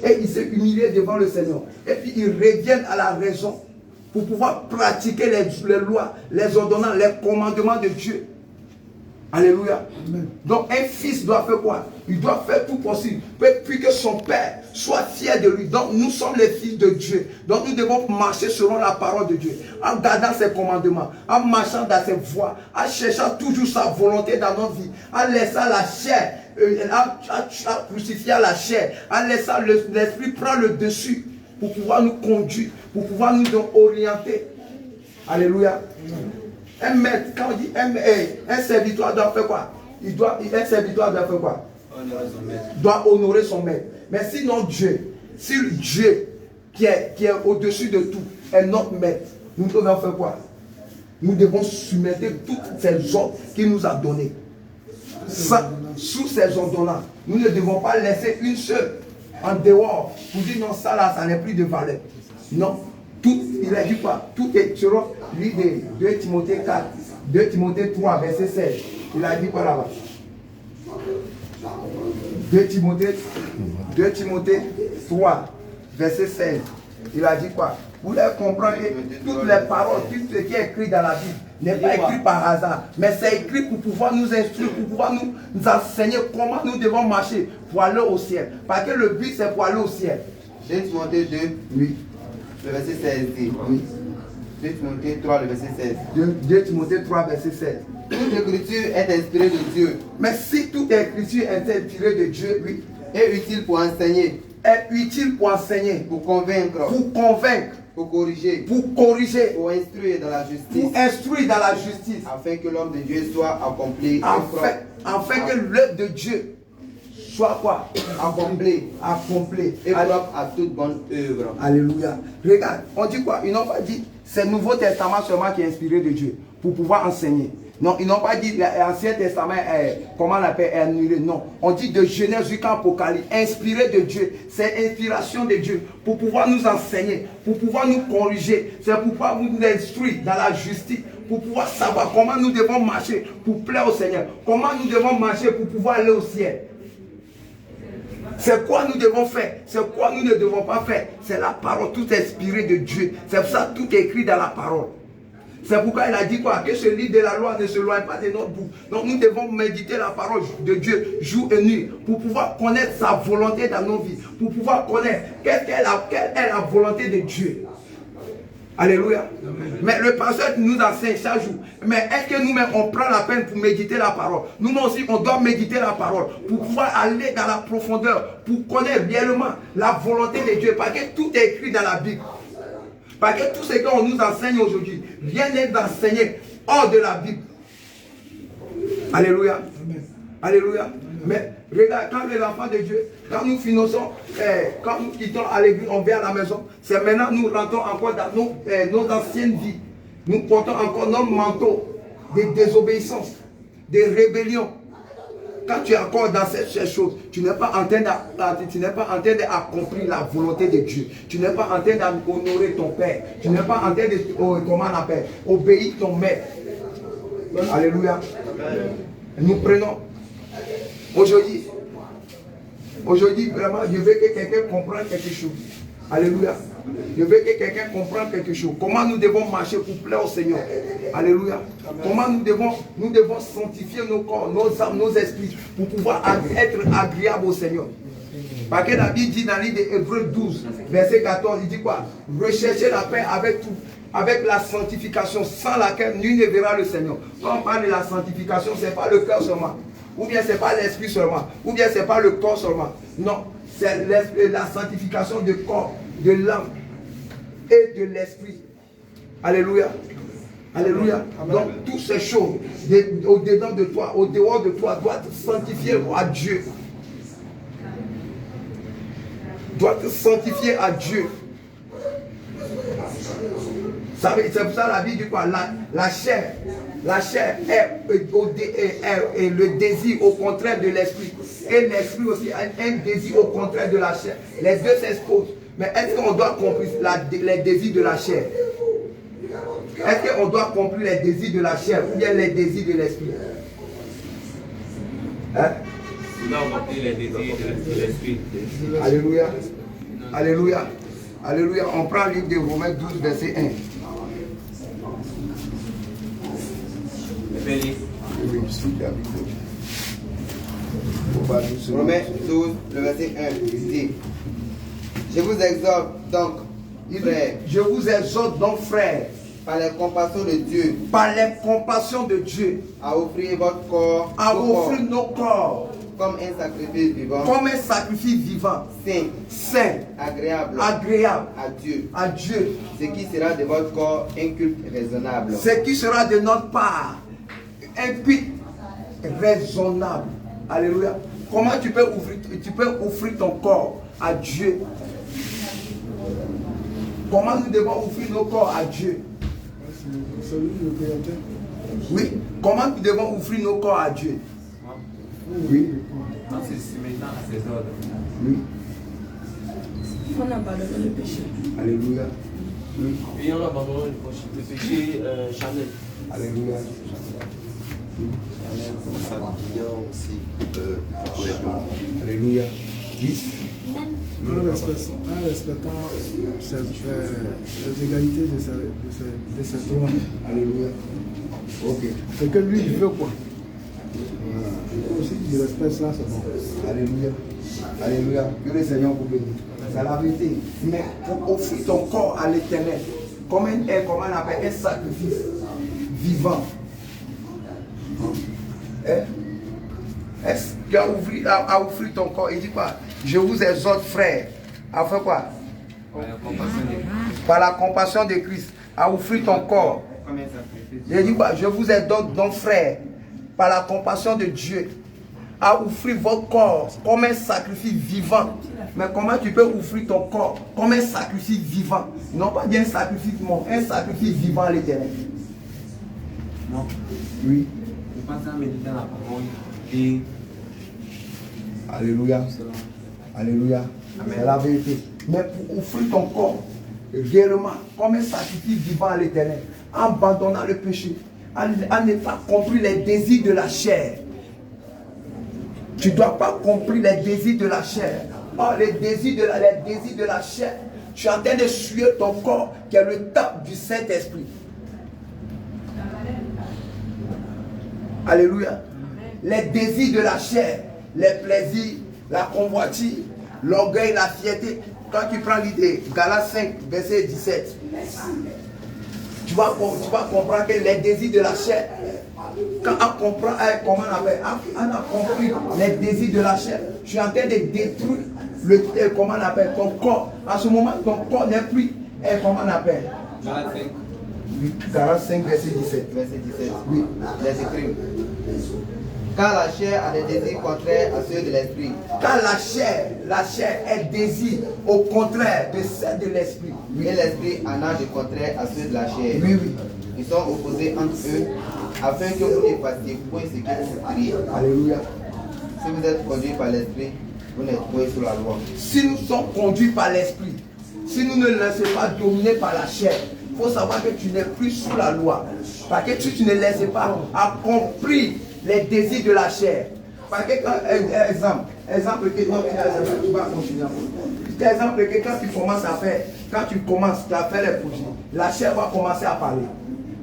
Et ils s'est humilié devant le Seigneur. Et puis ils reviennent à la raison pour pouvoir pratiquer les lois, les ordonnances, les commandements de Dieu. Alléluia. Amen. Donc un fils doit faire quoi? Il doit faire tout possible puis que son père soit fier de lui. Donc nous sommes les fils de Dieu. Donc nous devons marcher selon la parole de Dieu, en gardant ses commandements, en marchant dans ses voies, en cherchant toujours sa volonté dans nos vies, en laissant la chair, en crucifiant la chair, en laissant l'esprit prendre le dessus pour pouvoir nous conduire, pour pouvoir nous orienter. Alléluia. Un maître, quand on dit un serviteur doit faire quoi? Un serviteur doit faire quoi? Honorer son maître. Doit honorer son maître. Mais sinon Dieu, si Dieu qui est au-dessus de tout est notre maître, nous devons faire quoi? Nous devons soumettre toutes ces ordres qu'il nous a données. Sous ces ordres-là, nous ne devons pas laisser une seule en dehors pour dire non, ça là, ça n'est plus de valeur. Non. Tout, il a dit quoi? Tout est sur l'idée. 2 Timothée 4, 2 Timothée 3, verset 16. Il a dit quoi là-bas? 2 Timothée 3, verset 16. Il a dit quoi? Vous devez comprendre que toutes les paroles, tout ce qui est écrit dans la Bible n'est pas écrit par hasard, mais c'est écrit pour pouvoir nous instruire, pour pouvoir nous enseigner comment nous devons marcher pour aller au ciel. Parce que le but c'est pour aller au ciel. 2 Timothée 2, oui. Le verset 16 dit. Oui. 2 Timothée 3, le verset 16. 2 Timothée 3, verset 16. Toute l'écriture est inspirée de Dieu. Mais si toute écriture est inspirée de Dieu, oui, est utile pour enseigner. Est utile pour enseigner. Pour convaincre. Pour convaincre. Pour corriger. Pour corriger. Pour instruire dans la justice. Pour instruire dans la justice. Afin que l'homme de Dieu soit accompli. Afin que l'œuvre de Dieu soit quoi? Accompli. Et propre à toute bonne œuvre. Alléluia. Regarde, on dit quoi? Ils n'ont pas dit c'est le Nouveau Testament seulement qui est inspiré de Dieu pour pouvoir enseigner. Non, ils n'ont pas dit l'Ancien Testament comment on appelle, est annulé. Non, on dit de Genèse jusqu'à Apocalypse, inspiré de Dieu. C'est inspiration de Dieu pour pouvoir nous enseigner, pour pouvoir nous corriger, c'est pour pouvoir nous instruire dans la justice, pour pouvoir savoir comment nous devons marcher pour plaire au Seigneur, comment nous devons marcher pour pouvoir aller au ciel. C'est quoi nous devons faire, c'est quoi nous ne devons pas faire. C'est la parole, tout inspiré de Dieu. C'est pour ça que tout est écrit dans la parole. C'est pourquoi il a dit quoi? Que ce livre de la loi ne se loigne pas de notre bouche. Donc nous devons méditer la parole de Dieu jour et nuit pour pouvoir connaître sa volonté dans nos vies, pour pouvoir connaître quelle est la volonté de Dieu. Alléluia. Amen. Mais le pasteur nous enseigne chaque jour. Mais est-ce que nous-mêmes on prend la peine pour méditer la parole? Nous aussi on doit méditer la parole pour pouvoir aller dans la profondeur, pour connaître réellement la volonté de Dieu. Parce que tout est écrit dans la Bible. Parce que tout ce qu'on nous enseigne aujourd'hui, rien n'est enseigné hors de la Bible. Alléluia. Amen. Alléluia. Amen. Mais regarde, quand les enfants de Dieu, quand nous finançons, quand nous quittons à l'église, on vient à la maison, c'est maintenant nous rentrons encore dans nos anciennes vies. Nous portons encore notre manteau de désobéissance, de rébellion. Quand tu es encore dans ces choses, tu n'es pas en train d'accomplir la volonté de Dieu. Tu n'es pas en train d'honorer ton Père. Tu n'es pas en train de, comment on appelle, obéir ton maître. Alléluia. Nous prenons aujourd'hui, vraiment, je veux que quelqu'un comprenne quelque chose. Alléluia. Je veux que quelqu'un comprenne quelque chose. Comment nous devons marcher pour plaire au Seigneur. Alléluia. Comment nous devons sanctifier nos corps, nos âmes, nos esprits pour pouvoir être agréables au Seigneur. Parce que la Bible dit dans le livre d'Hébreux 12, verset 14, il dit quoi? Recherchez la paix avec tout, avec la sanctification, sans laquelle nul ne verra le Seigneur. Quand on parle de la sanctification, ce n'est pas le cœur seulement. Ou bien ce n'est pas l'esprit seulement. Ou bien ce n'est pas le corps seulement. Non, c'est la sanctification du corps, de l'âme et de l'esprit. Alléluia. Alléluia. Donc toutes ces choses au-dedans de toi, au dehors de toi, doivent te sanctifier à Dieu. Doivent te sanctifier à Dieu. C'est pour ça la Bible dit quoi? La chair est le désir au contraire de l'esprit. Et l'esprit aussi a un désir au contraire de la chair. Les deux s'exposent. Mais est-ce qu'on doit comprendre les désirs de la chair? Est-ce qu'on doit comprendre les désirs de la chair ou bien les désirs de l'esprit? On doit comprendre les désirs de l'esprit. Alléluia. Alléluia. Alléluia. On prend le livre de Romains 12, verset 1. Romains 12, le verset 1, il dit: Je vous exhorte donc, frères, je vous exhorte donc, frères, par les compassions de Dieu, à offrir votre corps, offrir nos corps comme un sacrifice vivant, saint, agréable à Dieu, ce qui sera de votre corps un culte raisonnable. Ce qui sera de notre part un culte raisonnable. Alléluia. Comment tu peux offrir ton corps à Dieu? Comment nous devons offrir nos corps à Dieu? Oui. Comment nous devons offrir nos corps à Dieu? Oui. En se soumettant à ses ordres. Oui. En abandonnant le péché. Alléluia. Oui. Et en abandonnant le péché charnel. Alléluia. Alléluia. Oui. En respectant les égalités de ces droits. Alléluia. Ok. C'est que lui, il veut quoi? Il faut aussi qu'il respecte ça, c'est bon. Alléluia. Alléluia. Que le Seigneur vous bénisse. C'est la vérité. Mais pour offrir ton corps à l'Éternel, comme on appelle un sacrifice vivant. Est-ce qu'il a offert ton corps? Il dit quoi? Je vous exhorte, frères, à faire quoi? Par la compassion de Christ, à offrir ton corps. Il dit quoi? Je vous exhorte donc, frères, par la compassion de Dieu, à offrir votre corps comme un sacrifice vivant. Mais comment tu peux offrir ton corps comme un sacrifice vivant? Non pas bien un sacrifice mort, un sacrifice vivant à l'Éternel. Non. Oui. Je pense à méditer la parole et... Alléluia. Alléluia. C'est la vérité. Mais pour offrir ton corps réellement comme un sacrifice vivant à l'Éternel, en abandonnant le péché, en ne pas compris les désirs de la chair. Tu ne dois pas comprendre les désirs de la chair. Oh, les désirs de la chair. Tu es en train de suer ton corps qui est le temple du Saint-Esprit. Alléluia. Les désirs de la chair, les plaisirs, la convoitise, l'orgueil, la fierté. Quand tu prends l'idée, Galates 5, verset 17, tu vas comprendre que les désirs de la chair, quand on comprend, comment on appelle, on a compris les désirs de la chair, tu es en train de détruire comment on appelle, ton corps. À ce moment, ton corps n'est plus, comment on appelle. Galates 5, verset 17. Verset 17. Oui. Les écrits. Car la chair a des désirs contraires à ceux de l'esprit. Car la chair est désir au contraire de celle de l'esprit. Oui. Et l'esprit en a des contraires à ceux de la chair. Oui, oui. Ils sont opposés entre eux, afin que vous ne fassiez point ce que vous voudriez. Alléluia. Si vous êtes conduits par l'esprit, vous n'êtes point sous la loi. Si nous sommes conduits par l'esprit, si nous ne nous laissons pas dominer par la chair, il faut savoir que tu n'es plus sous la loi. Parce que tu ne laisses pas accomplir les désirs de la chair. Parce que, exemple que tu vas continuer. Exemple que quand tu commences à faire, les projets, la chair va commencer à parler.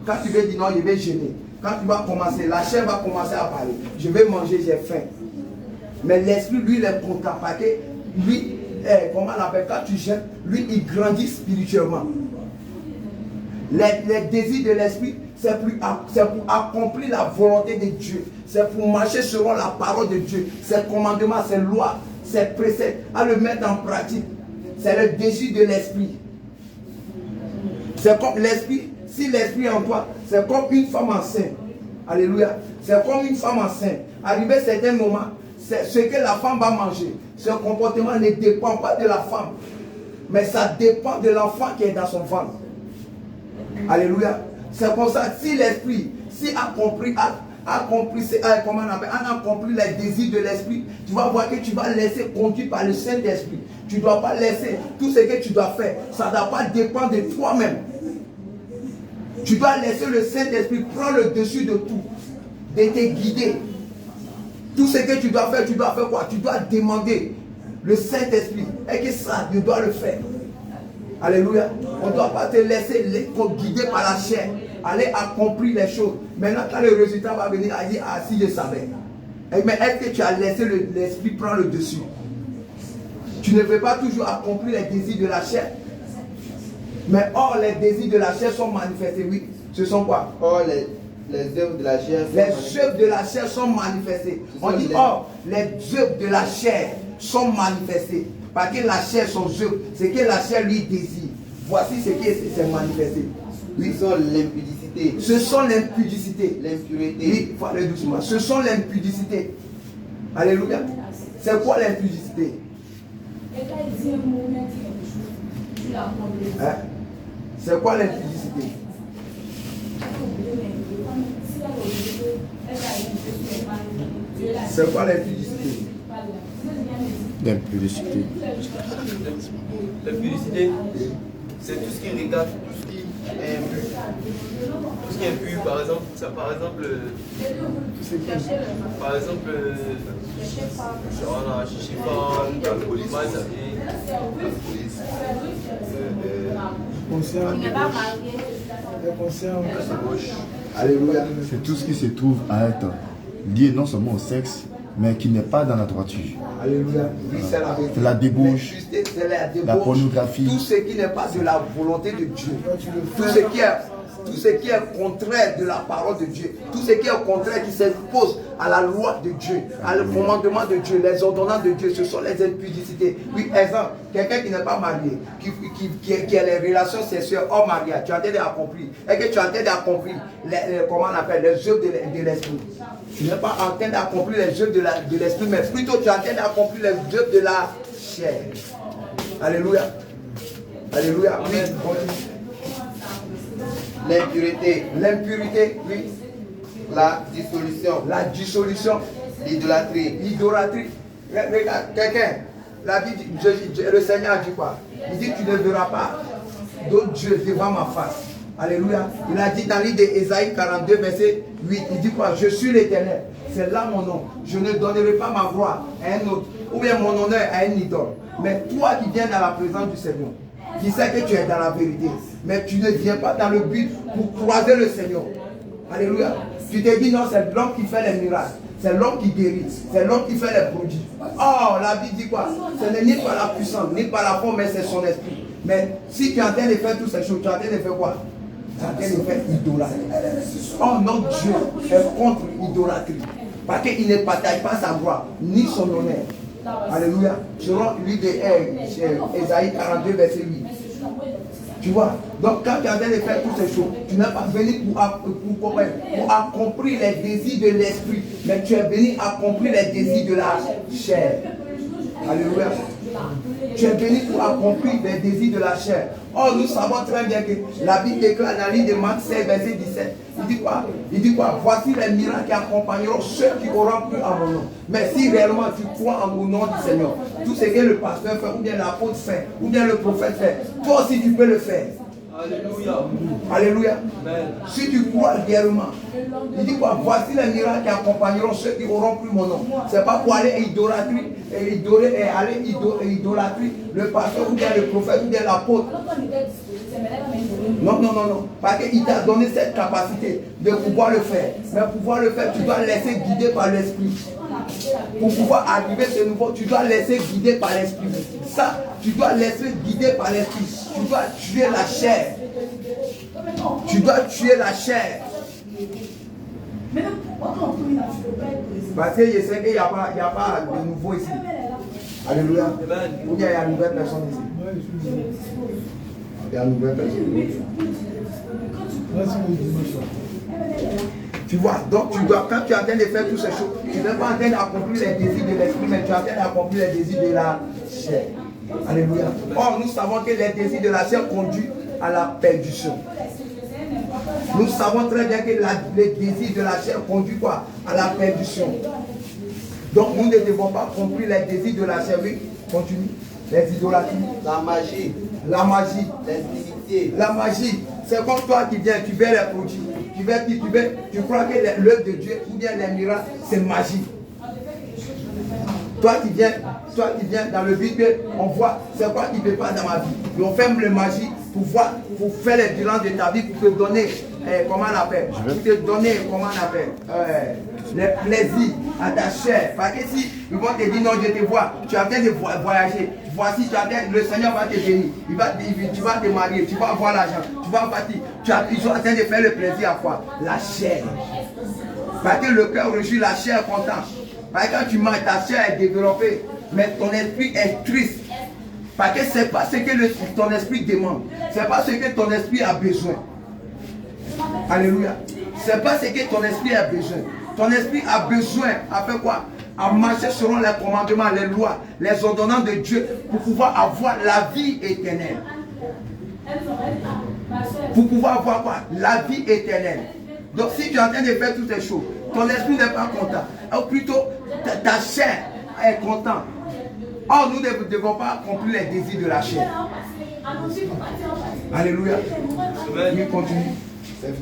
Quand tu veux dire non, je vais gêner. Quand tu vas commencer, la chair va commencer à parler. Je vais manger, j'ai faim. Mais l'esprit, lui, il est content. Parce que lui, comment on appelle, quand tu gênes, lui, il grandit spirituellement. Les désirs de l'esprit, c'est pour accomplir la volonté de Dieu. C'est pour marcher selon la parole de Dieu. Ses commandements, ses lois, ses préceptes, à le mettre en pratique. C'est le désir de l'esprit. C'est comme l'esprit, si l'esprit est en toi, c'est comme une femme enceinte. Alléluia. C'est comme une femme enceinte. Arrivé à certains moments, c'est ce que la femme va manger. Ce comportement ne dépend pas de la femme, mais ça dépend de l'enfant qui est dans son ventre. Alléluia. C'est pour ça, si l'esprit, a accompli les désirs de l'esprit, tu vas voir que tu vas laisser conduire par le Saint-Esprit. Tu ne dois pas laisser tout ce que tu dois faire. Ça ne doit pas dépendre de toi-même. Tu dois laisser le Saint-Esprit prendre le dessus de tout, de te guider. Tout ce que tu dois faire quoi? Tu dois demander le Saint-Esprit. Et que ça, je dois le faire. Alléluia. On ne doit pas te laisser guider par la chair. Aller accomplir les choses. Maintenant, quand le résultat va venir, à dire, ah si je savais. Mais est-ce que tu as laissé l'esprit prendre le dessus? Tu ne veux pas toujours accomplir les désirs de la chair. Mais or, les désirs de la chair sont manifestés. Oui, ce sont quoi? Or, les œuvres de la chair sont les œuvres de la chair sont manifestées. On dit, or, les œuvres de la chair sont manifestées. Parce que la chair, son œuvre, c'est que la chair lui désire. Voici ce qui s'est manifesté. Oui, ce sont l'impudicité. Ce sont l'impudicité. L'impureté. Oui, il faut aller doucement. Ce sont l'impudicité. Alléluia. C'est quoi l'impudicité? Hein? C'est quoi l'impudicité? C'est quoi l'impudicité? L'impudicité. L'impudicité, c'est tout ce qui regarde, tout ce qui est impur. Tout ce qui est impur, par exemple, ça, par exemple, on a chichifan, la police, Alléluia. C'est tout ce qui se trouve à être lié non seulement au sexe, mais qui n'est pas dans la droiture. Alléluia. Oui, c'est la vérité. C'est la débauche, la pornographie. Tout ce qui n'est pas de la volonté de Dieu. Tout ce qui est contraire de la parole de Dieu. Tout ce qui est contraire, qui s'impose à la loi de Dieu, à le commandement de Dieu, les ordonnances de Dieu, ce sont les impudicités. Oui, exemple, quelqu'un qui n'est pas marié, qui a les relations sexuelles hors mariage, tu as intérêt à accomplir. Et que tu as intérêt à accomplir, comment on appelle, les œuvres de l'esprit. Tu n'es pas en train d'accomplir les œuvres de l'esprit, mais plutôt tu es en train d'accomplir les œuvres de la chair. Alléluia. Alléluia. Oui, continue. L'impureté. L'impureté, oui. La dissolution. La dissolution. L'idolâtrie. L'idolâtrie. Regarde, quelqu'un, le Seigneur dit quoi? Il dit, tu ne verras pas d'autre Dieu devant ma face. Alléluia. Il a dit dans le livre d'Ésaïe 42, verset 8, il dit quoi? Je suis l'Éternel. C'est là mon nom. Je ne donnerai pas ma gloire à un autre, ou bien mon honneur à un idole. Mais toi qui viens dans la présence du Seigneur, qui sais que tu es dans la vérité, mais tu ne viens pas dans le but pour croiser le Seigneur. Alléluia. Tu te dis non, c'est l'homme qui fait les miracles, c'est l'homme qui guérit, c'est l'homme qui fait les prodiges. Oh, la Bible dit quoi? Ce n'est ni par la puissance, ni par la force, mais c'est son esprit. Mais si tu es en train de faire toutes ces choses, tu es en train de faire quoi? Tu es en train de faire idolâtrie. Oh, notre Dieu est contre l'idolâtrie. Parce qu'il ne partage pas sa gloire, ni son honneur. Alléluia. Selon lui de Ésaïe 42, verset 8. Tu vois, donc quand tu es en train de faire toutes ces choses, tu n'es pas venu pour accomplir les désirs de l'esprit, mais tu es venu accomplir les désirs de la chair. Alléluia. Tu es venu pour accomplir les désirs de la chair. Or, nous savons très bien que la Bible déclare dans le livre de Marc 16, verset 17. Il dit quoi? Il dit quoi? Voici les miracles qui accompagneront ceux qui auront cru à mon nom. Mais si réellement tu crois au nom du Seigneur, tout ce que le pasteur fait, ou bien l'apôtre fait, ou bien le prophète fait, toi aussi tu peux le faire. Alléluia. Alléluia. Amen. Si tu crois réellement, il dit quoi? Voici les miracles qui accompagneront ceux qui auront pris mon nom. C'est pas pour aller idolâtrie, idolâtrie le pasteur ou bien le prophète ou bien l'apôtre. Non, non, non, non. Parce qu'il t'a donné cette capacité de pouvoir le faire. Mais pour pouvoir le faire, tu dois laisser guider par l'esprit. Pour pouvoir arriver à ce niveau, tu dois laisser guider par l'esprit. Ça, tu dois laisser guider par l'esprit. Tu dois tuer la chair. Tu dois tuer la chair. Parce que je sais qu'il n'y a pas de nouveau ici. Alléluia. Ou bien il y a une nouvelle personne ici. Il y a une nouvelle personne. Tu vois, donc tu dois, quand tu es en train de faire toutes ces choses, tu n'es pas en train d'accomplir les désirs de l'esprit, mais tu es en train d'accomplir les désirs de la chair. Alléluia. Or, nous savons que les désirs de la chair conduisent à la perdition. Nous savons très bien que les désirs de la chair conduisent quoi? À la perdition. Donc, nous ne devons pas accomplir les désirs de la chair. Oui, continue. Les idolâtries. La magie. La magie. Les initiés. La magie. C'est comme toi qui viens, tu veux les produits. Tu crois que l'œuvre de Dieu ou bien les miracles, c'est magie. Toi qui viens dans le but qu'on voit c'est quoi qui ne peut pas dans ma vie. Et on ferme le magie pour voir, pour faire les bilans de ta vie, pour te donner, comment on appelle, pour te donner, comment on appelle, les plaisirs à ta chair. Parce que si ils vont te dire non, je te vois, tu as bien de voyager, voici, le Seigneur va te bénir, tu vas te marier, tu vas avoir l'argent, tu vas partir, ils sont en train de faire le plaisir à quoi? La chair. Parce que le cœur réjouit, la chair est contente. Parce que quand tu manges, ta chair est développée, mais ton esprit est triste. Parce que ce n'est pas ce que ton esprit demande. Ce n'est pas ce que ton esprit a besoin. Alléluia. Ce n'est pas ce que ton esprit a besoin. Ton esprit a besoin, à faire quoi? À marcher selon les commandements, les lois, les ordonnances de Dieu pour pouvoir avoir la vie éternelle. Pour pouvoir avoir quoi? La vie éternelle. Donc si tu es en train de faire toutes ces choses, ton esprit n'est pas content. Ou plutôt, ta chair est contente. Or, nous ne devons pas accomplir les désirs de la chair. Alléluia. Oui, continue. Les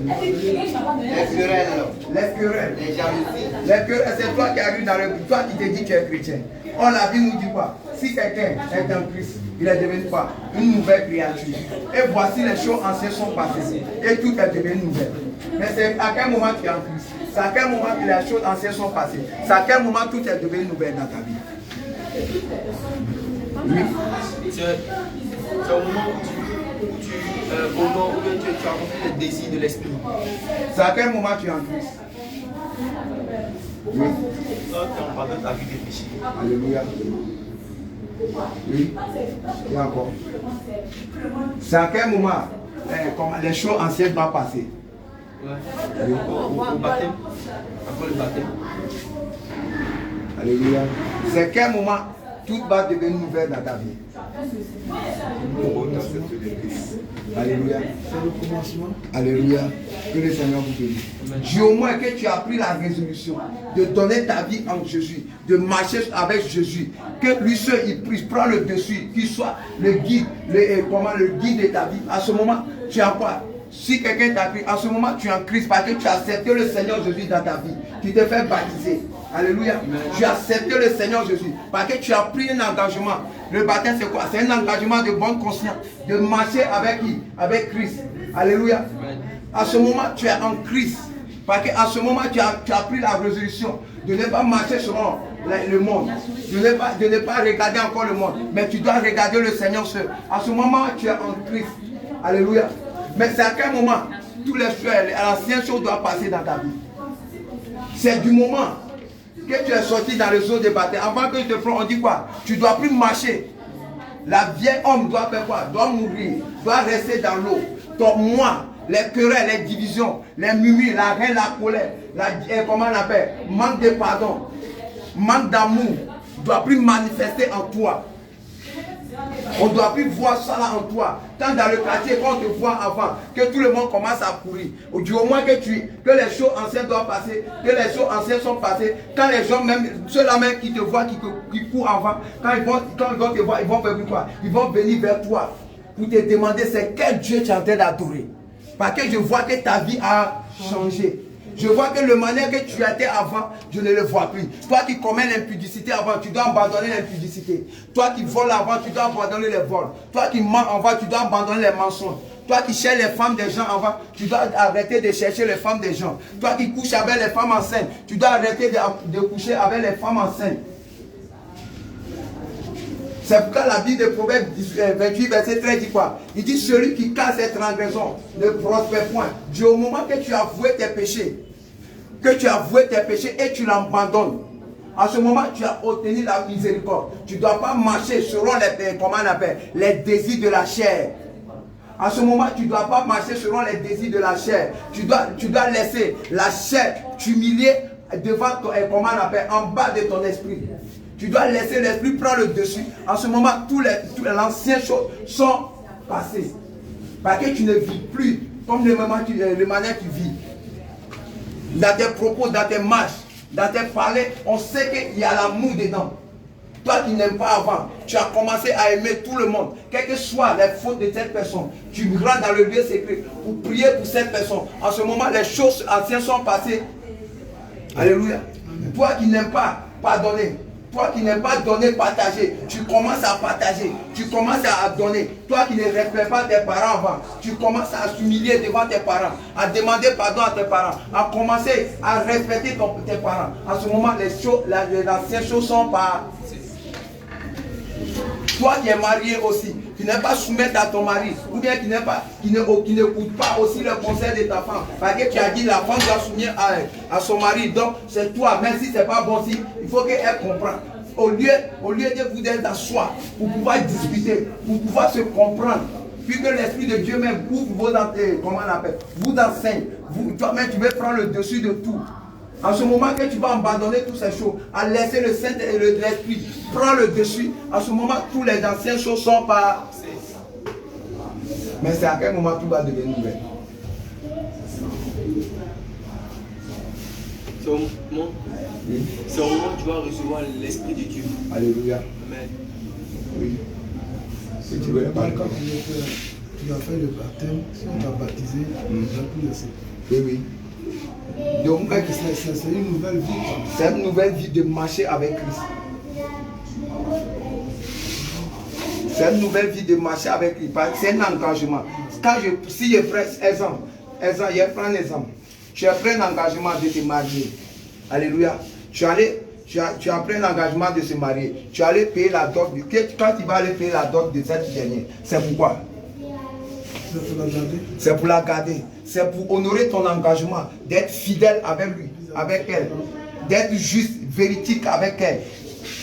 querelles, Les querelles. les jalousies. Les querelles, c'est toi qui arrives dans le... Toi qui te dis que tu es chrétien. Or, la Bible nous dit quoi? Si quelqu'un est en Christ, il est devenu quoi? Une nouvelle créature. Et voici les choses anciennes sont passées. Et tout est devenu nouvelle. Mais c'est à quel moment tu es en Christ? C'est à quel moment que les choses anciennes sont passées? C'est à quel moment tout est devenu nouvelle dans ta vie? Oui. C'est au moment où tu as rempli les désirs de l'esprit. C'est à quel moment tu es en Christ? Oui. Quand tu en pardonnes ta vie des péchés. Alléluia. Oui. Et encore. C'est à quel moment les choses anciennes doivent passer? Ouais. Oui. Au baptême. Après le baptême. Alléluia. C'est quel moment tout va devenir nouvelle dans ta vie? Alléluia. C'est le commencement. Alléluia. Que le Seigneur vous bénisse. Du moment que tu as pris la résolution de donner ta vie en Jésus, de marcher avec Jésus, que lui seul il prend le dessus, qu'il soit le guide, le guide de ta vie. À ce moment, tu as quoi? Si quelqu'un t'a pris, à ce moment tu es en Christ parce que tu as accepté le Seigneur Jésus dans ta vie. Tu t'es fait baptiser. Alléluia. Tu as accepté le Seigneur Jésus parce que tu as pris un engagement. Le baptême c'est quoi? C'est un engagement de bonne conscience, de marcher avec qui? Avec Christ. Alléluia. À ce moment tu es en Christ parce qu'à ce moment tu as pris la résolution de ne pas marcher selon le monde, de ne pas regarder encore le monde, mais tu dois regarder le Seigneur seul. À ce moment tu es en Christ. Alléluia. Mais c'est à quel moment tous les choses, l'ancienne chose doit passer dans ta vie? C'est du moment que tu es sorti dans le zoo de baptême. Avant que je te fasse, on dit quoi? Tu ne dois plus marcher. La vieille homme doit faire quoi? Doit mourir, doit rester dans l'eau. Donc moi, les querelles, les divisions, les murmures, la haine, la colère, comment on appelle? Manque de pardon, manque d'amour, ne doit plus manifester en toi. On ne doit plus voir ça là en toi. Quand dans le quartier, quand on te voit avant, que tout le monde commence à courir. Du moment que les choses anciennes doivent passer, que les choses anciennes sont passées, quand les gens, même ceux-là même qui te voient, qui courent avant, quand ils vont te voir, ils vont faire quoi? Ils vont venir vers toi pour te demander c'est quel Dieu tu es en train d'adorer. Parce que je vois que ta vie a changé. Je vois que le manière que tu étais avant, je ne le vois plus. Toi qui commets l'impudicité avant, tu dois abandonner l'impudicité. Toi qui voles avant, tu dois abandonner les vols. Toi qui mens avant, tu dois abandonner les mensonges. Toi qui cherches les femmes des gens avant, tu dois arrêter de chercher les femmes des gens. Toi qui couches avec les femmes enceintes, tu dois arrêter de coucher avec les femmes enceintes. C'est pourquoi la Bible de Proverbes 28, verset 13 dit quoi? Il dit celui qui casse ses transgressions ne prospère point. Du moment que tu as avoué tes péchés, et tu l'abandonnes, à ce moment tu as obtenu la miséricorde. Tu ne dois pas marcher selon les désirs de la chair. À ce moment tu ne dois pas marcher selon les désirs de la chair. Tu dois laisser la chair t'humilier devant en bas de ton esprit. Tu dois laisser l'esprit prendre le dessus. En ce moment, toutes les anciennes choses sont passées. Parce que tu ne vis plus comme le manière que tu vis. Dans tes propos, dans tes marches, dans tes parler, on sait qu'il y a l'amour dedans. Toi qui n'aimes pas avant, tu as commencé à aimer tout le monde. Quelles que soient les fautes de cette personne, tu rentres dans le lieu secret pour prier pour cette personne. En ce moment, les choses anciennes sont passées. Alléluia. Toi qui n'aimes pas pardonner, Toi qui n'es pas donné, partager. Tu commences à partager. Tu commences à donner. Toi qui ne respectes pas tes parents avant. Tu commences à s'humilier devant tes parents. À demander pardon à tes parents. À commencer à respecter tes parents. À ce moment, les anciennes choses sont pas... Toi qui es marié aussi, qui n'es pas soumettre à ton mari, ou bien qui n'écoute pas aussi le conseil de ta femme, parce que tu as dit la femme doit soumettre à son mari, donc c'est toi, même si c'est pas bon, si, il faut qu'elle comprenne. Au lieu de vous asseoir pour pouvoir discuter, pour pouvoir se comprendre, puis que l'Esprit de Dieu même vous enseigne, toi-même tu veux prendre le dessus de tout. En ce moment que tu vas abandonner toutes ces choses, à laisser le Saint et l'Esprit prendre le dessus, à ce moment tous les anciennes choses sont pas. Mais c'est à quel moment tout va devenir nouvelle? C'est au moment où tu vas recevoir l'Esprit de Dieu. Alléluia. Amen. Oui. Si tu veux pas Quand tu as fait le baptême, si on t'a baptisé, tu vas tout laisser. Oui, oui. Donc, c'est une nouvelle vie. C'est une nouvelle vie de marcher avec Christ. C'est une nouvelle vie de marcher avec Christ. C'est un engagement. Si je prends exemple, je prends un exemple. Tu as pris un engagement de te marier. Alléluia. Tu as pris un engagement de se marier. Tu allais payer la dot. Quand tu vas aller payer la dot de cette dernière, c'est pourquoi? C'est pour la garder. C'est pour la garder. C'est pour honorer ton engagement, d'être fidèle avec lui, avec elle, d'être juste, véridique avec elle.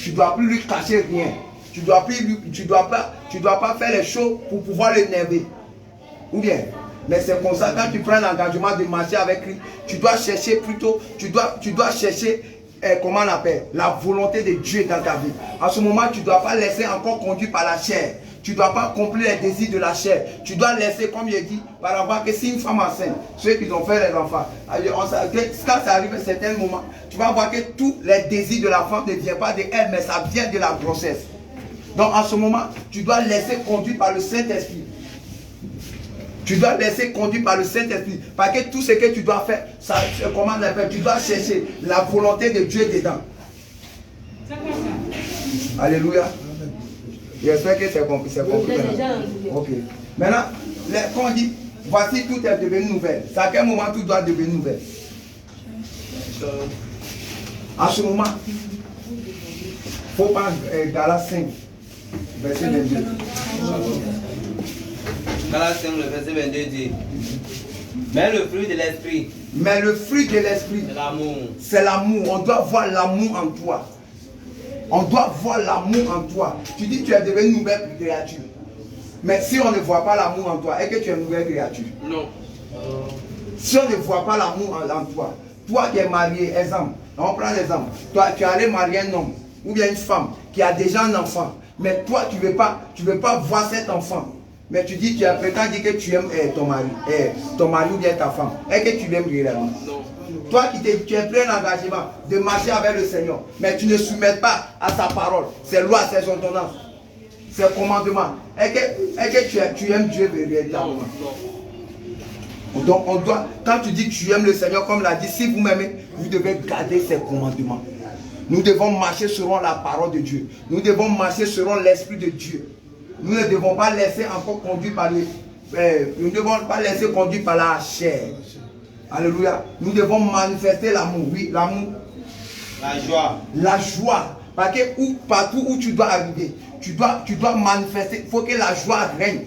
Tu ne dois plus lui cacher rien. Tu ne dois pas faire les choses pour pouvoir l'énerver. Ou bien, mais c'est comme ça, quand tu prends l'engagement de marcher avec lui, tu dois chercher plutôt, tu dois chercher, comment on appelle, la volonté de Dieu dans ta vie. À ce moment, tu ne dois pas laisser encore conduire par la chair. Tu ne dois pas accomplir les désirs de la chair. Tu dois laisser, comme je dis, par rapport que si une femme enceinte, ceux qui ont fait les enfants, quand ça arrive à un certain moment, tu vas voir que tous les désirs de la femme ne viennent pas de elle, mais ça vient de la grossesse. Donc en ce moment, tu dois laisser conduire par le Saint-Esprit. Tu dois laisser conduire par le Saint-Esprit. Parce que tout ce que tu dois faire, ça, comment on appelle, tu dois chercher la volonté de Dieu dedans. Alléluia. J'espère que c'est compris. Ok. Maintenant, quand on dit, voici tout est devenu nouvelle. C'est à quel moment tout doit devenir nouvelle? À ce moment, il faut prendre Galates 5, verset 22. Galates 5, le verset 22 dit: mais le fruit de l'esprit. Mais le fruit de l'esprit, c'est l'amour. C'est l'amour. On doit voir l'amour en toi. On doit voir l'amour en toi. Tu dis que tu es devenu une nouvelle créature. Mais si on ne voit pas l'amour en toi, est-ce que tu es une nouvelle créature? Non. Si on ne voit pas l'amour en toi, toi qui es marié, exemple, on prend l'exemple, toi tu es allé marier un homme ou bien une femme qui a déjà un enfant, mais toi tu ne veux pas voir cet enfant, mais tu dis, tu prétends dire que tu aimes ton mari ou bien ta femme. Est-ce que tu l'aimes réellement? Non. Toi tu es plein d'engagement de marcher avec le Seigneur, mais tu ne soumets pas à sa parole, ses lois, ses ordonnances, ses commandements. Est-ce que tu aimes Dieu véritablement? Non. Donc on doit, quand tu dis que tu aimes le Seigneur, comme l'a dit, si vous m'aimez, vous devez garder ses commandements. Nous devons marcher selon la parole de Dieu. Nous devons marcher selon l'Esprit de Dieu. Nous ne devons pas laisser encore conduire par nous ne devons pas laisser conduire par la chair. Alléluia. Nous devons manifester l'amour. Oui, l'amour. La joie. La joie. Parce que partout où tu dois arriver, tu dois manifester. Il faut que la joie règne.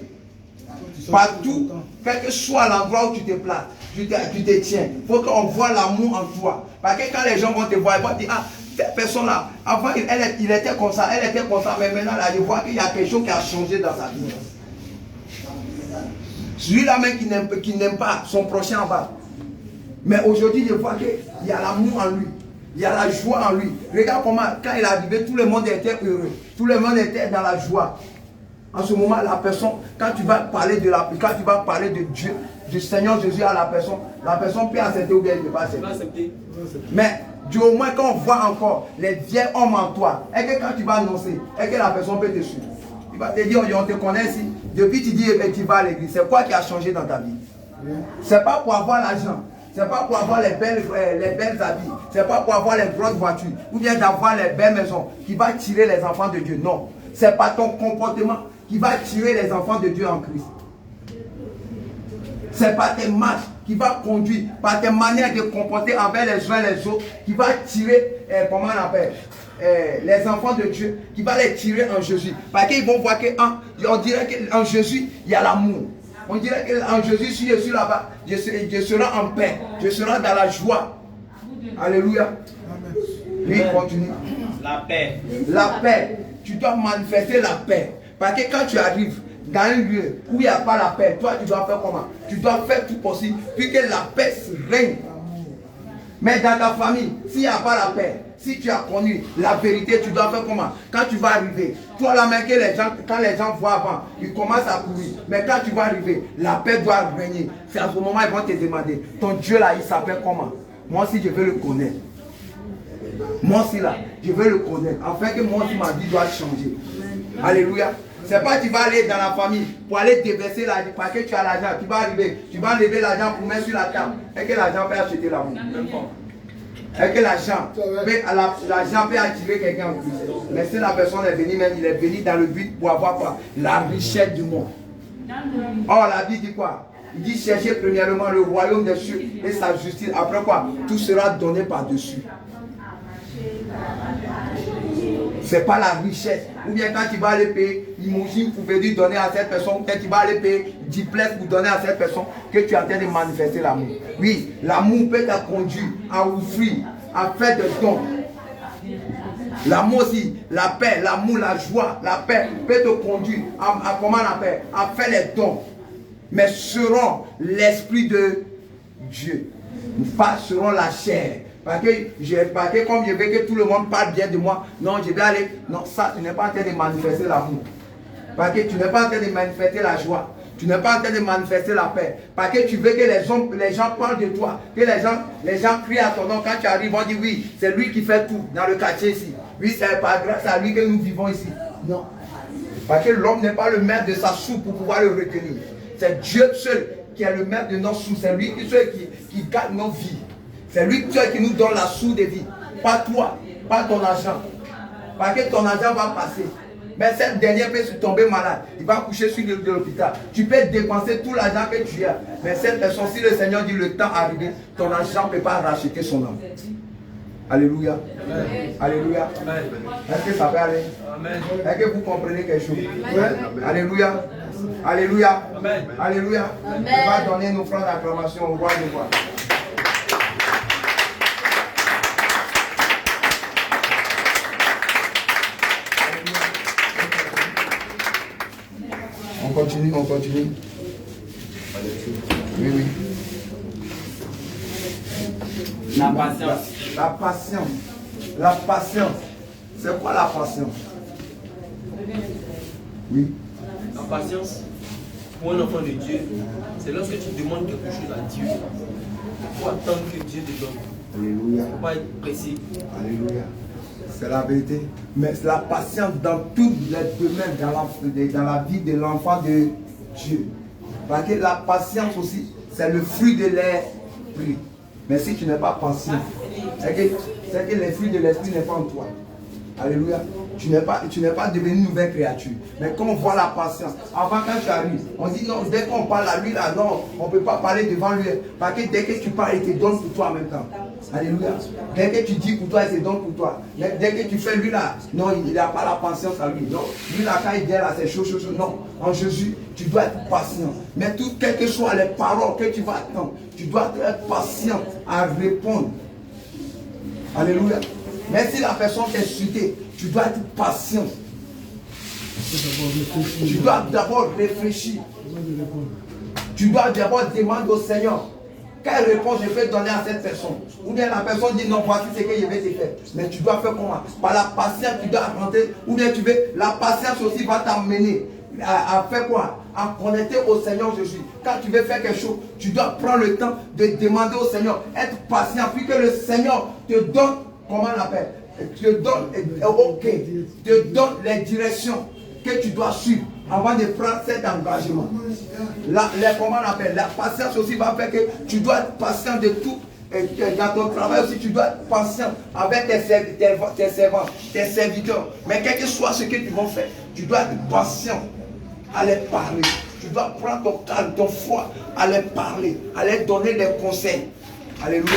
Partout, quel que soit l'endroit où tu te places, tu te tiens. Il faut qu'on voit l'amour en toi. Parce que quand les gens vont te voir, ils vont dire, ah, cette personne-là, avant il était comme ça, elle était comme ça, mais maintenant là, je vois qu'il y a quelque chose qui a changé dans sa vie. Celui-là même qui n'aime pas son prochain en bas. Mais aujourd'hui, je vois qu'il y a l'amour en lui. Il y a la joie en lui. Regarde comment, quand il est arrivé, tout le monde était heureux. Tout le monde était dans la joie. En ce moment, la personne, quand tu vas parler de Dieu, du Seigneur Jésus à la personne peut accepter ou bien il ne peut pas accepter. Mais du moins quand on voit encore les vieux hommes en toi, et que quand tu vas annoncer, et que la personne peut te suivre. Il va te dire, on te connaît ici. Depuis tu dis, tu vas à l'église, c'est quoi qui a changé dans ta vie? C'est pas pour avoir l'argent. c'est pas pour avoir les belles habits, c'est pas pour avoir les grosses voitures, ou bien d'avoir les belles maisons qui va tirer les enfants de Dieu. Non, c'est pas ton comportement qui va tirer les enfants de Dieu en Christ. C'est pas tes marches qui va conduire, par tes manières de comporter envers les uns et les autres, qui va tirer, comment on appelle, les enfants de Dieu, qui va les tirer en Jésus. Parce qu'ils vont voir on dirait qu'en Jésus, il y a l'amour. On dirait qu'en Jésus, si je suis là-bas, je serai en paix, je serai dans la joie. Alléluia. Oui, continue. La paix. La paix. Tu dois manifester la paix. Parce que quand tu arrives dans un lieu où il n'y a pas la paix, toi, tu dois faire comment? Tu dois faire tout possible pour que la paix règne. Mais dans ta famille, s'il n'y a pas la paix, si tu as connu la vérité, tu dois faire comment? Quand tu vas arriver, toi la main que les gens, quand les gens voient avant, ils commencent à courir. Mais quand tu vas arriver, la paix doit régner. C'est à ce moment ils vont te demander, ton Dieu là, il s'appelle comment? Moi aussi, je veux le connaître. Moi aussi là, je veux le connaître. Afin que moi aussi, ma vie doit changer. Alléluia. C'est pas que tu vas aller dans la famille pour aller déverser l'argent parce que tu as l'argent. Tu vas arriver, tu vas lever l'argent pour mettre sur la table. Et que l'argent peut acheter l'amour. Et que l'argent peut attirer quelqu'un en plus. Mais si la personne est venue même, il est venu dans le but pour avoir quoi? La richesse du monde. Or la Bible dit quoi? Il dit chercher premièrement le royaume des cieux et sa justice. Après quoi? Tout sera donné par-dessus. C'est pas la richesse. Ou bien quand tu vas aller payer, imagine pour venir donner à cette personne, quand tu vas aller payer 10 places pour donner à cette personne, que tu es en train de manifester l'amour. Oui, l'amour peut te conduire à offrir, à faire des dons. L'amour aussi, la paix, l'amour, la joie, la paix peut te conduire à comment la paix, à faire les dons. Mais selon l'esprit de Dieu, pas selon la chair. Parce que comme je veux que tout le monde parle bien de moi, non, je vais aller. Non, ça, tu n'es pas en train de manifester l'amour. Parce que tu n'es pas en train de manifester la joie. Tu n'es pas en train de manifester la paix. Parce que tu veux que les gens parlent de toi. Que les gens crient à ton nom. Quand tu arrives, on dit oui, c'est lui qui fait tout dans le quartier ici. Oui, c'est pas grâce à lui que nous vivons ici. Non. Parce que l'homme n'est pas le maître de sa soupe pour pouvoir le retenir. C'est Dieu seul qui est le maître de nos soupes. C'est lui seul qui garde nos vies. C'est lui seul qui nous donne la soupe de vie. Pas toi, pas ton argent. Parce que ton argent va passer. Mais cette dernière peut se tomber malade. Il va coucher sur le lit de l'hôpital. Tu peux dépenser tout l'argent que tu as. Mais cette personne, si le Seigneur dit le temps arrivé, ton argent ne peut pas racheter son âme. Alléluia. Amen. Alléluia. Est-ce que ça peut aller? Amen. Est-ce que vous comprenez quelque chose? Ouais. Alléluia. Alléluia. Amen. Alléluia. Amen. On va donner nos offrandes d'acclamation au roi de roi. On continue, on continue. Oui, oui. La patience. La patience. La patience. C'est quoi la patience? Oui. La patience, pour un enfant de Dieu, c'est lorsque tu demandes quelque chose à Dieu. Il faut attendre que Dieu te donne. Alléluia. Il ne faut pas être pressé. Alléluia. C'est la vérité. Mais c'est la patience dans tous les domaines, dans la vie de l'enfant de Dieu. Parce que la patience aussi, c'est le fruit de l'esprit. Mais si tu n'es pas patient, c'est que les fruits de l'esprit n'est pas en toi. Alléluia. Tu n'es pas devenu une nouvelle créature. Mais quand on voit la patience, avant quand tu arrives, on dit non, dès qu'on parle à lui là, non, on ne peut pas parler devant lui. Parce que dès que tu parles, il te donne pour toi en même temps. Alléluia. Dès que tu dis pour toi, il te donne pour toi. Dès que tu fais lui là, non, il n'a pas la patience à lui. Non, lui là, quand il vient là, c'est chaud. Non, en Jésus, tu dois être patient. Mais quelles que soient les paroles que tu vas attendre, tu dois être patient à répondre. Alléluia. Mais si la personne t'est insultée, tu dois être patient. Tu dois d'abord réfléchir. Tu dois d'abord demander au Seigneur quelle réponse je peux donner à cette personne. Ou bien la personne dit non, voici ce que je vais te faire. Mais tu dois faire comment? Par la patience, tu dois rentrer. Ou bien la patience aussi va t'amener à faire quoi? À connecter au Seigneur Jésus. Quand tu veux faire quelque chose, tu dois prendre le temps de demander au Seigneur. Être patient, puis que le Seigneur te donne, comment on l'appelle? Te donne les directions que tu dois suivre avant de prendre cet engagement. Comment on appelle? La patience aussi va faire que tu dois être patient de tout. Et dans ton travail aussi, tu dois être patient avec tes servants, tes serviteurs. Mais quel que soit ce que tu vas faire, tu dois être patient à les parler. Tu dois prendre ton calme, ton foi, à les parler, à les donner des conseils. Alléluia.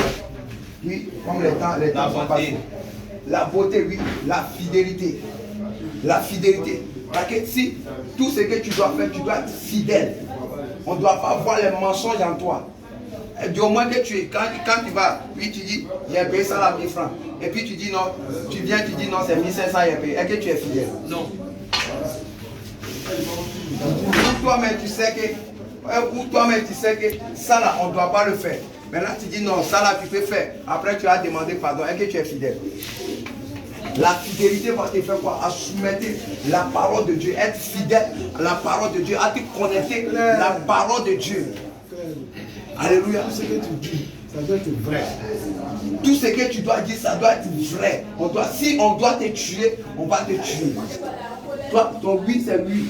Oui, comme les temps sont passés. La beauté, oui, la fidélité. La fidélité. Parce que si tout ce que tu dois faire, tu dois être fidèle. On ne doit pas voir les mensonges en toi. Et du moins que tu es, quand tu vas, puis tu dis, j'ai payé ça à 1000 francs. Et puis tu dis non, tu viens, tu dis non, c'est 1500, j'ai payé. Est-ce que tu es fidèle? Non. Ou toi-même tu sais que ça là, on ne doit pas le faire. Maintenant tu dis non, ça là tu peux faire. Après tu as demandé pardon. Est-ce que tu es fidèle? La fidélité va te faire quoi? À soumettre la parole de Dieu, être fidèle à la parole de Dieu, à te connecter la parole de Dieu. Alléluia. Tout ce que tu dis, ça doit être vrai. Tout ce que tu dois dire, ça doit être vrai. Si on doit te tuer, on va te tuer. Toi, ton oui, c'est oui.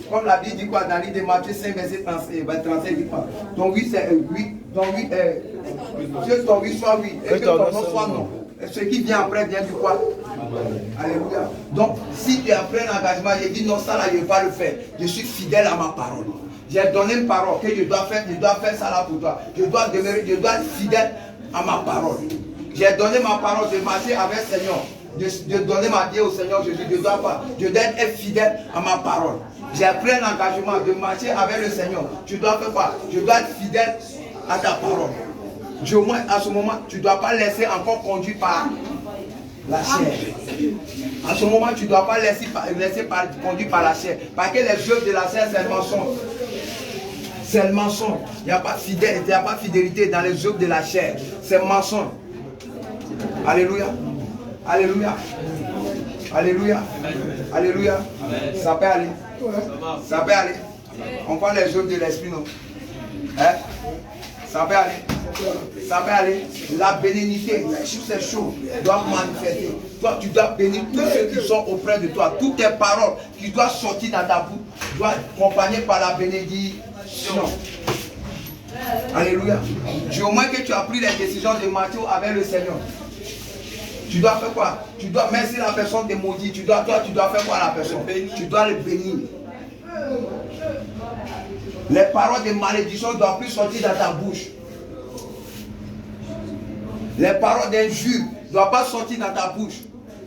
Comme la Bible dit quoi dans le livre de Matthieu 5, verset 35, dit quoi? Ton oui, c'est oui. Ton oui, que ton oui soit oui. Et que ton non soit non. Et ce qui vient après vient du quoi? Alléluia. Donc, si tu as pris un engagement, j'ai dit non, ça là, je ne vais pas le faire. Je suis fidèle à ma parole. J'ai donné une parole que je dois faire ça là pour toi. Je dois être fidèle à ma parole. J'ai donné ma parole de marcher avec le Seigneur, de donner ma vie au Seigneur Jésus. Je dois être fidèle à ma parole. J'ai pris un engagement de marcher avec le Seigneur. Tu dois faire quoi? Je dois être fidèle à ta parole. Au moins, à ce moment, tu ne dois pas laisser encore conduire par la chair. À ce moment, tu ne dois pas laisser conduire par la chair. Parce que les œuvres de la chair, c'est le mensonge. C'est le mensonge. Il n'y a pas de fidélité dans les œuvres de la chair. C'est le mensonge. Alléluia. Alléluia. Alléluia. Alléluia. Ça peut aller. Ça peut aller. On prend les œuvres de l'esprit, non? Hein? Ça peut aller. Ça peut aller. La bénignité, sur ces choses, doit manifester. Toi, tu dois bénir tous ceux qui sont auprès de toi. Toutes tes paroles qui doivent sortir dans ta bouche doivent être accompagnées par la bénédiction. Alléluia. Du moment que tu as pris les décisions de marcher avec le Seigneur, tu dois faire quoi? Tu dois, même si la personne te maudit, tu dois faire quoi à la personne? Tu dois le bénir. Les paroles de malédiction ne doivent plus sortir dans ta bouche. Les paroles d'injure ne doivent pas sortir dans ta bouche.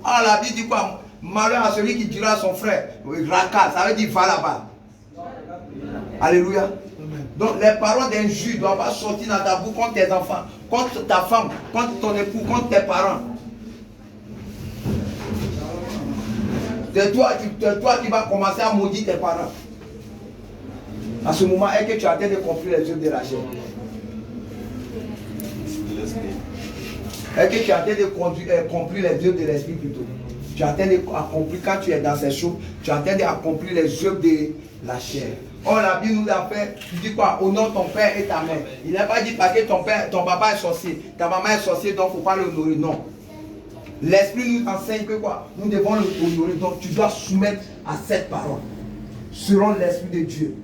Ah, la Bible dit quoi? Malheur à celui qui dira à son frère, Raka, ça veut dire va là-bas. Alléluia. Donc les paroles d'injure ne doivent pas sortir dans ta bouche contre tes enfants, contre ta femme, contre ton époux, contre tes parents. C'est toi qui vas commencer à maudire tes parents. À ce moment, est-ce que tu as de accomplir les œuvres de la chair? Est-ce que tu as accomplir les œuvres de l'esprit plutôt? Tu as accomplir, quand tu es dans ces choses, tu as d'accomplir les œuvres de la chair. Oh, la Bible nous a fait, tu dis quoi? Honore ton père et ta mère. Il n'a pas dit parce que ton papa est sorcier, ta maman est sorcier, donc il ne faut pas l'honorer. Non. L'esprit nous enseigne que quoi? Nous devons l'honorer. Donc tu dois soumettre à cette parole. Selon l'esprit de Dieu.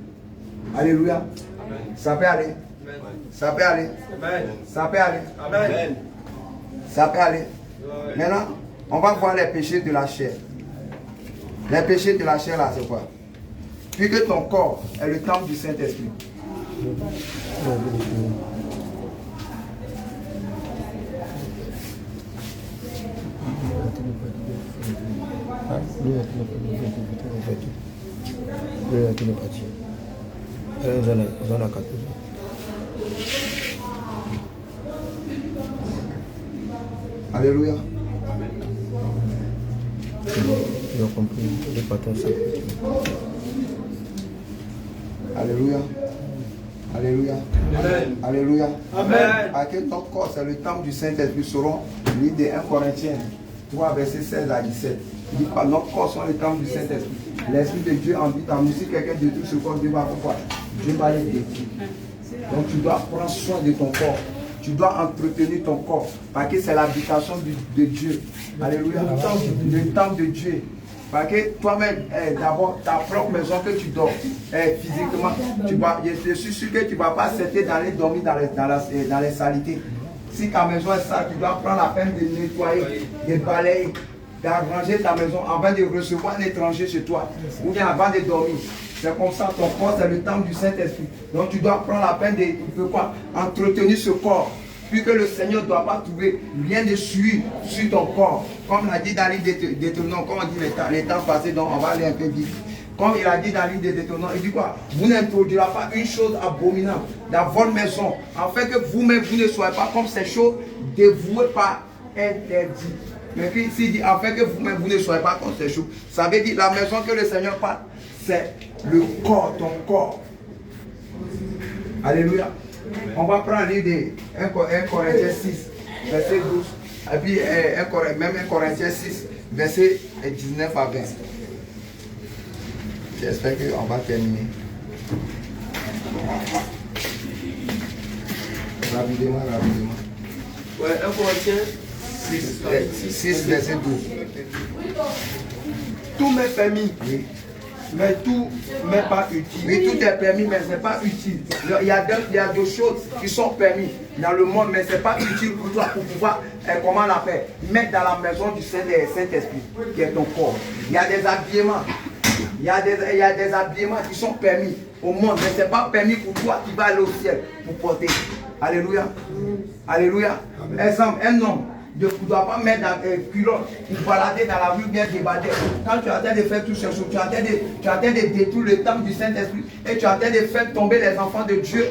Alléluia. Amen. Ça peut aller. Amen. Ça peut aller. Amen. Ça peut aller. Amen. Ça peut aller. Amen. Maintenant, on va voir les péchés de la chair. Les péchés de la chair là, c'est quoi? Puisque ton corps est le temple du Saint-Esprit. Alléluia. Alléluia. Alléluia. Amen. Alléluia. Amen. À que ton corps, c'est le temple du Saint-Esprit, selon l'île de 1 Corinthiens 3, verset 16 à 17. Il dit quoi? Notre corps sont le temple du Saint-Esprit. L'Esprit de Dieu habite en nous. Si quelqu'un détruit ce corps, Dieu va pourquoi? Dieu va les détruire. Donc tu dois prendre soin de ton corps. Tu dois entretenir ton corps. Parce que c'est l'habitation de Dieu. Alléluia. Le temple de Dieu. Parce que toi-même, d'abord, ta propre maison que tu dors, physiquement, je suis sûr que tu ne vas pas accepter d'aller dormir dans les saletés. Si ta maison est sale, tu dois prendre la peine de nettoyer, de balayer, d'arranger ta maison avant de recevoir un étranger chez toi, ou bien avant de dormir. C'est comme ça, ton corps, c'est le temple du Saint-Esprit. Donc tu dois prendre la peine de quoi? Entretenir ce corps. Puisque le Seigneur ne doit pas trouver rien de suie sur ton corps. Comme il a dit dans le livre de Deutéronome, comme on dit les temps passés, donc on va aller un peu vite. Comme il a dit dans le livre de Deutéronome, il dit quoi? Vous n'introduirez pas une chose abominable dans votre maison, afin que vous-même, vous ne soyez pas comme ces choses dévouées par interdit. Mais ici, il dit, afin que vous-même, vous ne soyez pas comme ces choses. Ça veut dire, la maison que le Seigneur parle, c'est le corps, ton corps. Alléluia. On va prendre le livre de 1 Corinthiens 6, verset 12. Et puis même 1 Corinthiens 6, verset 19 à 20. J'espère qu'on va terminer. Rapidement. Ouais, 1 Corinthiens 6, verset 12. Tout m'est permis. Oui. Mais tout n'est pas utile. Oui, tout est permis, mais ce n'est pas utile. Il y a deux choses qui sont permises dans le monde, mais ce n'est pas utile pour toi pour pouvoir, comment on appelle, mettre dans la maison du Saint-Esprit, qui est ton corps. Il y a des habillements. Il y a des habillements qui sont permis au monde, mais ce n'est pas permis pour toi qui vas aller au ciel pour porter. Alléluia. Alléluia. Exemple, un homme ne doit pas mettre dans tes culottes pour balader dans la rue bien déballer. Quand tu es en train de faire toutes ces choses, tu es en train de détruire le temple du Saint-Esprit et tu es en train de faire tomber les enfants de Dieu,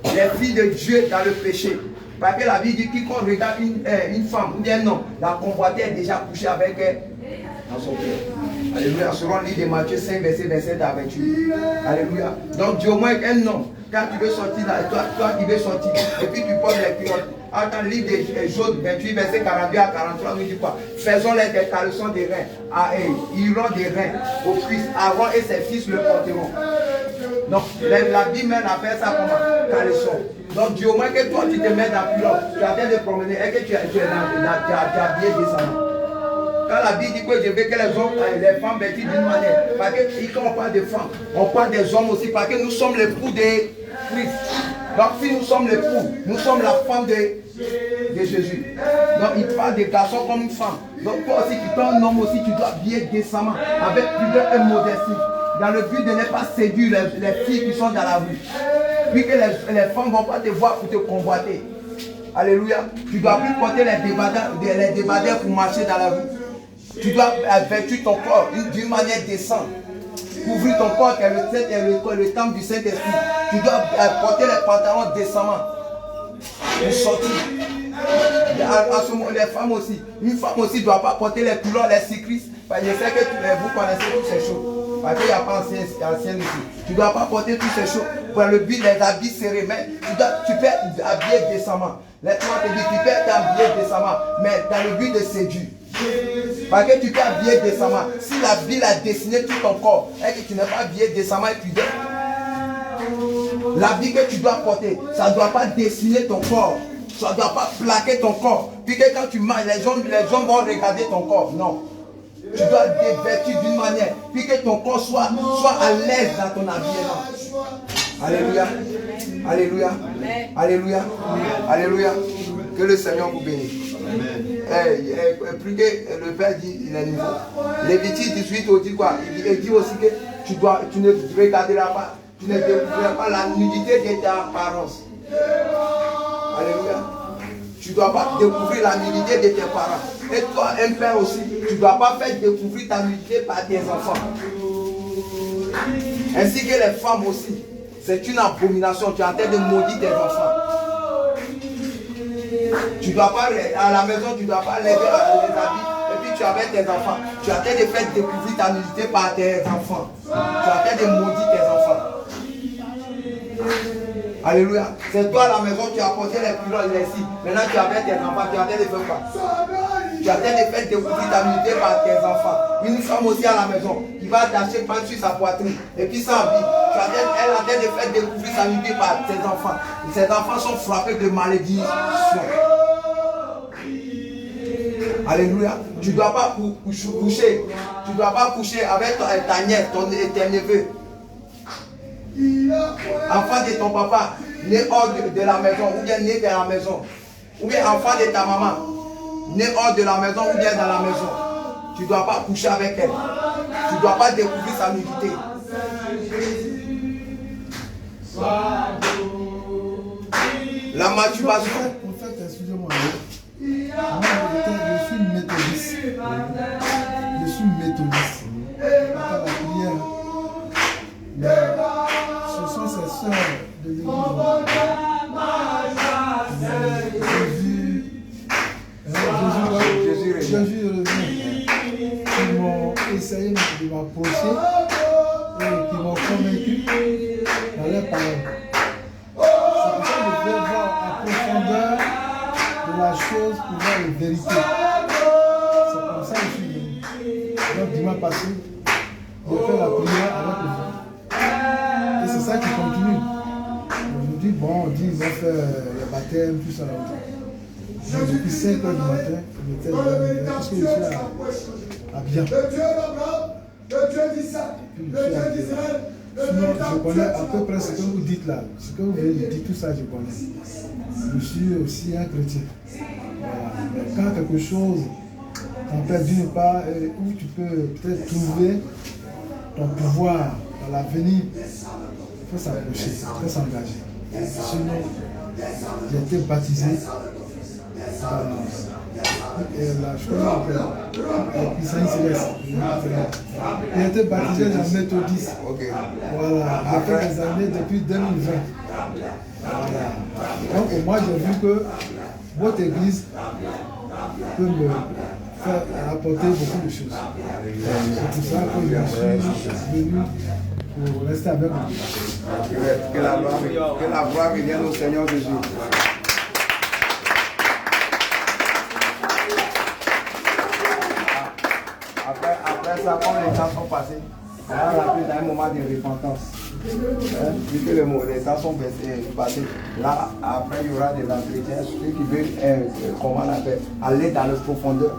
les filles de Dieu dans le péché. Parce que la Bible dit quiconque regarde une femme ou bien un homme, la convoitée est déjà couchée avec elle dans son cœur. Alléluia. Selon le livre de Matthieu 5, verset 27 à 28. Alléluia. Donc, du moins qu'un homme, quand tu veux sortir, toi qui veux sortir, et puis tu portes les culottes. Dans le livre de Job 28, verset 42 à 43, nous dit quoi? Faisons-les des caleçons des reins, ils iront des reins au Christ, Aaron et ses fils le porteront. Donc, la Bible même appelle ça comment? Caleçon. Donc, du moins que toi tu te mets dans la culotte, tu es en train de promener et que tu es habillé décemment. Quand la Bible dit que je veux que les femmes vêtues d'une manière, parce que quand on parle de femmes, on parle des hommes aussi, parce que nous sommes l'époux de Christ. Donc si nous sommes l'époux, nous sommes la femme de Jésus. Donc il parle des garçons comme une femme. Donc toi aussi, tu es un homme aussi, tu dois habiller décemment, avec pudeur et modestie, dans le but de ne pas séduire les filles qui sont dans la rue. Puis que les femmes ne vont pas te voir pour te convoiter. Alléluia. Tu ne dois plus porter les débardeurs pour marcher dans la rue. Tu dois vêtir ton corps d'une manière décente. Couvrir ton corps qui est le temple du Saint-Esprit. Tu dois porter les pantalons décemment pour sortir. À ce moment, les femmes aussi. Une femme aussi ne doit pas porter les couleurs, les cyclistes. Parce que je sais que vous connaissez toutes ces choses. Parce qu'il n'y a pas ancien ici. Tu ne dois pas porter toutes ces choses pour le but des habits serrés. Mais tu peux habiller décemment. Laisse-moi te dire, tu peux t'habiller décemment, mais dans le but de séduire. Parce que tu peux habiller décemment. Si la Bible a dessiné tout ton corps et que tu n'es pas habillé décemment et tu l'habit que tu dois porter, ça ne doit pas dessiner ton corps. Ça ne doit pas plaquer ton corps. Puis que quand tu marches, les gens vont regarder ton corps. Non. Tu dois te vêtir d'une manière. Puis que ton corps soit à l'aise dans ton habillement. Alléluia. Alléluia. Alléluia. Alléluia. Que le Seigneur vous bénisse. Plus que le Père dit, il est nouveau. Lévitique 18 dit quoi? Il dit aussi que tu ne regarderas pas, tu ne découvriras pas la nudité de ta apparence. Alléluia. Tu ne dois pas découvrir la nudité de tes parents. Et toi, un père aussi, tu ne dois pas faire découvrir ta nudité par tes enfants. Ainsi que les femmes aussi. C'est une abomination. Tu es en train de maudire tes enfants. Tu ne dois pas, à la maison, tu ne dois pas lever les habits. Et puis tu es avec tes enfants. Tu es en train de faire découvrir ta nudité par tes enfants. Tu es en train de maudire tes enfants. Alléluia. C'est toi à la maison, tu as porté les culottes, les cils. Maintenant tu es avec tes enfants. Tu es en train de faire quoi? Tu es en train de faire découvrir ta nudité par tes enfants. Une femme aussi à la maison qui va attacher prendre sur sa poitrine. Et puis sans vie. Elle est en train de faire découvrir sa nudité par ses enfants. Et ses enfants sont frappés de malédiction. Alléluia. Tu ne dois pas coucher. Tu dois pas coucher avec ta nièce, tes neveux. Enfant de ton papa, né hors de la maison, ou bien né dans la maison. Ou bien enfant de ta maman, né hors de la maison, ou bien dans la maison. Tu ne dois pas coucher avec elle. Tu ne dois pas découvrir sa nudité. La masturbation. En fait, excusez-moi. Je suis méthodiste. Je suis méthodiste. Après la prière, ce sont ces sœurs de l'église. Jésus revient. Qui m'ont essayé de m'approcher et qui m'ont convaincu dans leurs paroles. C'est pour ça que je vais voir en profondeur de la chose pour voir les vérités. C'est comme ça que je suis venu. Donc dimanche passé, j'ai fait la prière avec les gens. Et c'est ça qui continue. Je me dis, bon, on dit, ils vont faire le baptême, tout ça là. Donc depuis 5 h du matin, j'étais là, parce que je suis à bien. Sinon, je connais à peu près ce que vous dites là. Ce que vous venez de dire, tout ça, je connais. Je suis aussi un chrétien. Voilà. Mais quand quelque chose t'empêche d'une part, où tu peux peut-être trouver ton pouvoir dans l'avenir, il faut s'approcher, il faut s'engager. Sinon, j'ai été baptisé je connais la puissance céleste. J'ai été baptisé dans la méthodiste. Voilà, j'ai fait des années depuis 2020. Voilà. Donc moi j'ai vu que votre église peut me faire apporter beaucoup de choses. C'est pour ça que je suis venu pour rester avec vous. Que la gloire revienne au Seigneur Jésus. Après ça, quand les temps sont passés, on va rentrer dans un moment de repentance. Vu que les temps sont passés, là, après, il y aura des entretiens. Ceux qui veulent, comment on appelle, aller dans le profondeur.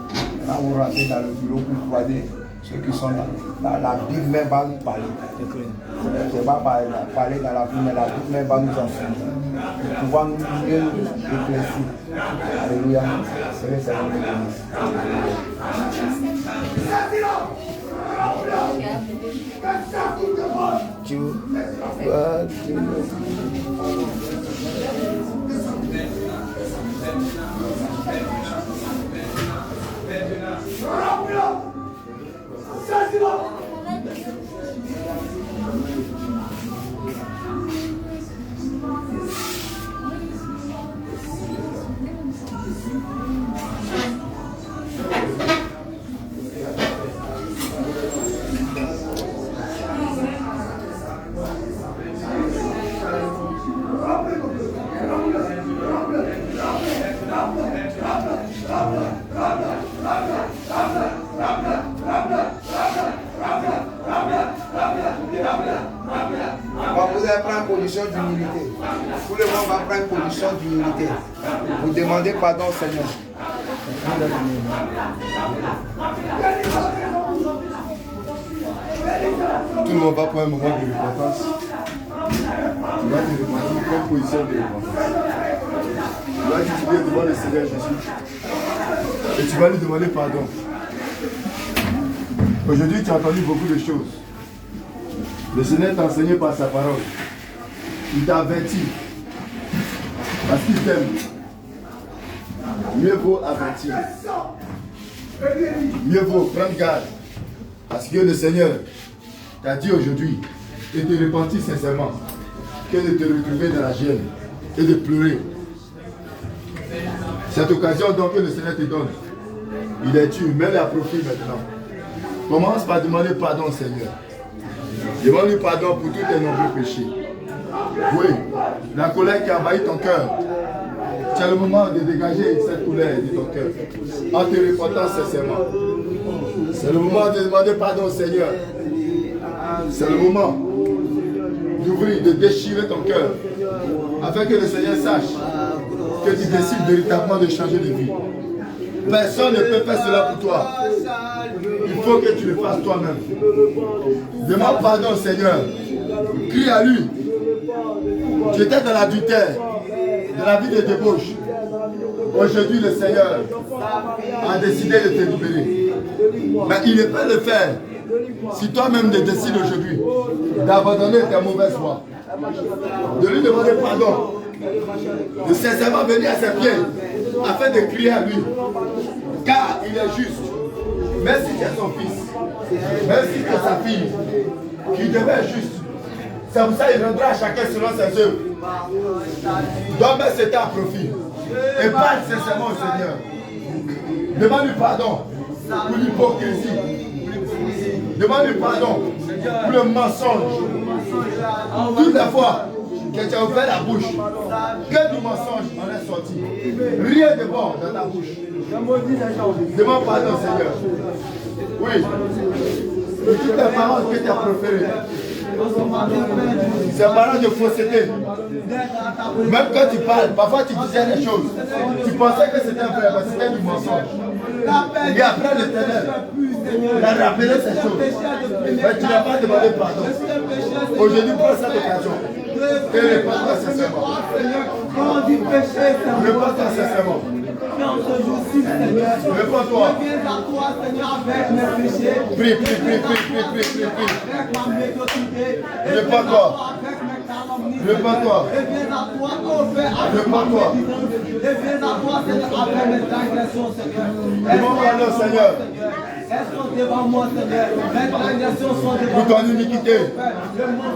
Là, vous rentrez dans le bureau pour croiser ceux qui sont là. La Bible même va nous parler. Je ne vais pas parler dans la Bible, mais la Bible même va nous enseigner. Pour pouvoir nous éclaircir. Alléluia. C'est le Seigneur de l'Église. Vous allez prendre position d'humilité. Tout le monde va prendre position d'humilité. Vous demandez pardon au Seigneur. Tout le monde va prendre un moment de repentance. Tu vas te repentir comme position de repentance. Tu vas t'utiliser devant le Seigneur Jésus. Et tu vas lui demander pardon. Aujourd'hui, tu as entendu beaucoup de choses. Le Seigneur t'a enseigné par sa parole. Il t'a averti. Parce qu'il t'aime. Mieux vaut avertir. Mieux vaut prendre garde. Parce que le Seigneur t'a dit aujourd'hui de te repentir sincèrement que de te retrouver dans la gêne et de pleurer. Cette occasion donc que le Seigneur te donne, il est tu, mets-le à profit maintenant. Commence par demander pardon au Seigneur. Demande-lui pardon pour tous tes nombreux péchés. Oui, la colère qui a envahi ton cœur. C'est le moment de dégager cette colère de ton cœur en te repentant sincèrement. C'est le moment de demander pardon au Seigneur. C'est le moment d'ouvrir, de déchirer ton cœur afin que le Seigneur sache que tu décides véritablement de changer de vie. Personne ne peut faire cela pour toi. Il faut que tu le fasses toi-même. Demande pardon au Seigneur. Crie à lui. Tu étais dans l'adultère, dans la vie de débauche. Aujourd'hui, le Seigneur a décidé de te libérer. Mais il ne peut le faire si toi-même ne décides aujourd'hui d'abandonner tes mauvaises voies, de lui demander pardon, de sincèrement venir à ses pieds afin de crier à lui, car il est juste. Même si tu es son fils, même si tu es sa fille, qui demeure juste. C'est pour ça qu'il rendra à chacun selon ses œuvres. Donc mets ce temps à profit. Et parle sincèrement au Seigneur. Demande-lui pardon pour l'hypocrisie. Demande-lui pardon pour le mensonge. Toutes les fois que tu as ouvert la bouche, que du mensonge en est sorti. Rien de bon dans ta bouche. Demande pardon, Seigneur. Oui. Pour toutes les paroles que tu as proférées. C'est parole de fausseté. Même quand tu parles, parfois tu disais des choses. Tu pensais que c'était vrai, mais c'était du mensonge. Et après l'Éternel a rappelé ces choses. Mais tu n'as pas demandé pardon. Aujourd'hui, prends cette occasion. Et réponds-toi sincèrement. Réponds-toi sincèrement. Réponds-toi. Prie, prie, prie, prie, prie, prie, prie. Réponds-toi. Réponds-toi. Réponds-toi. Demande pardon, Seigneur. Pour ton iniquité,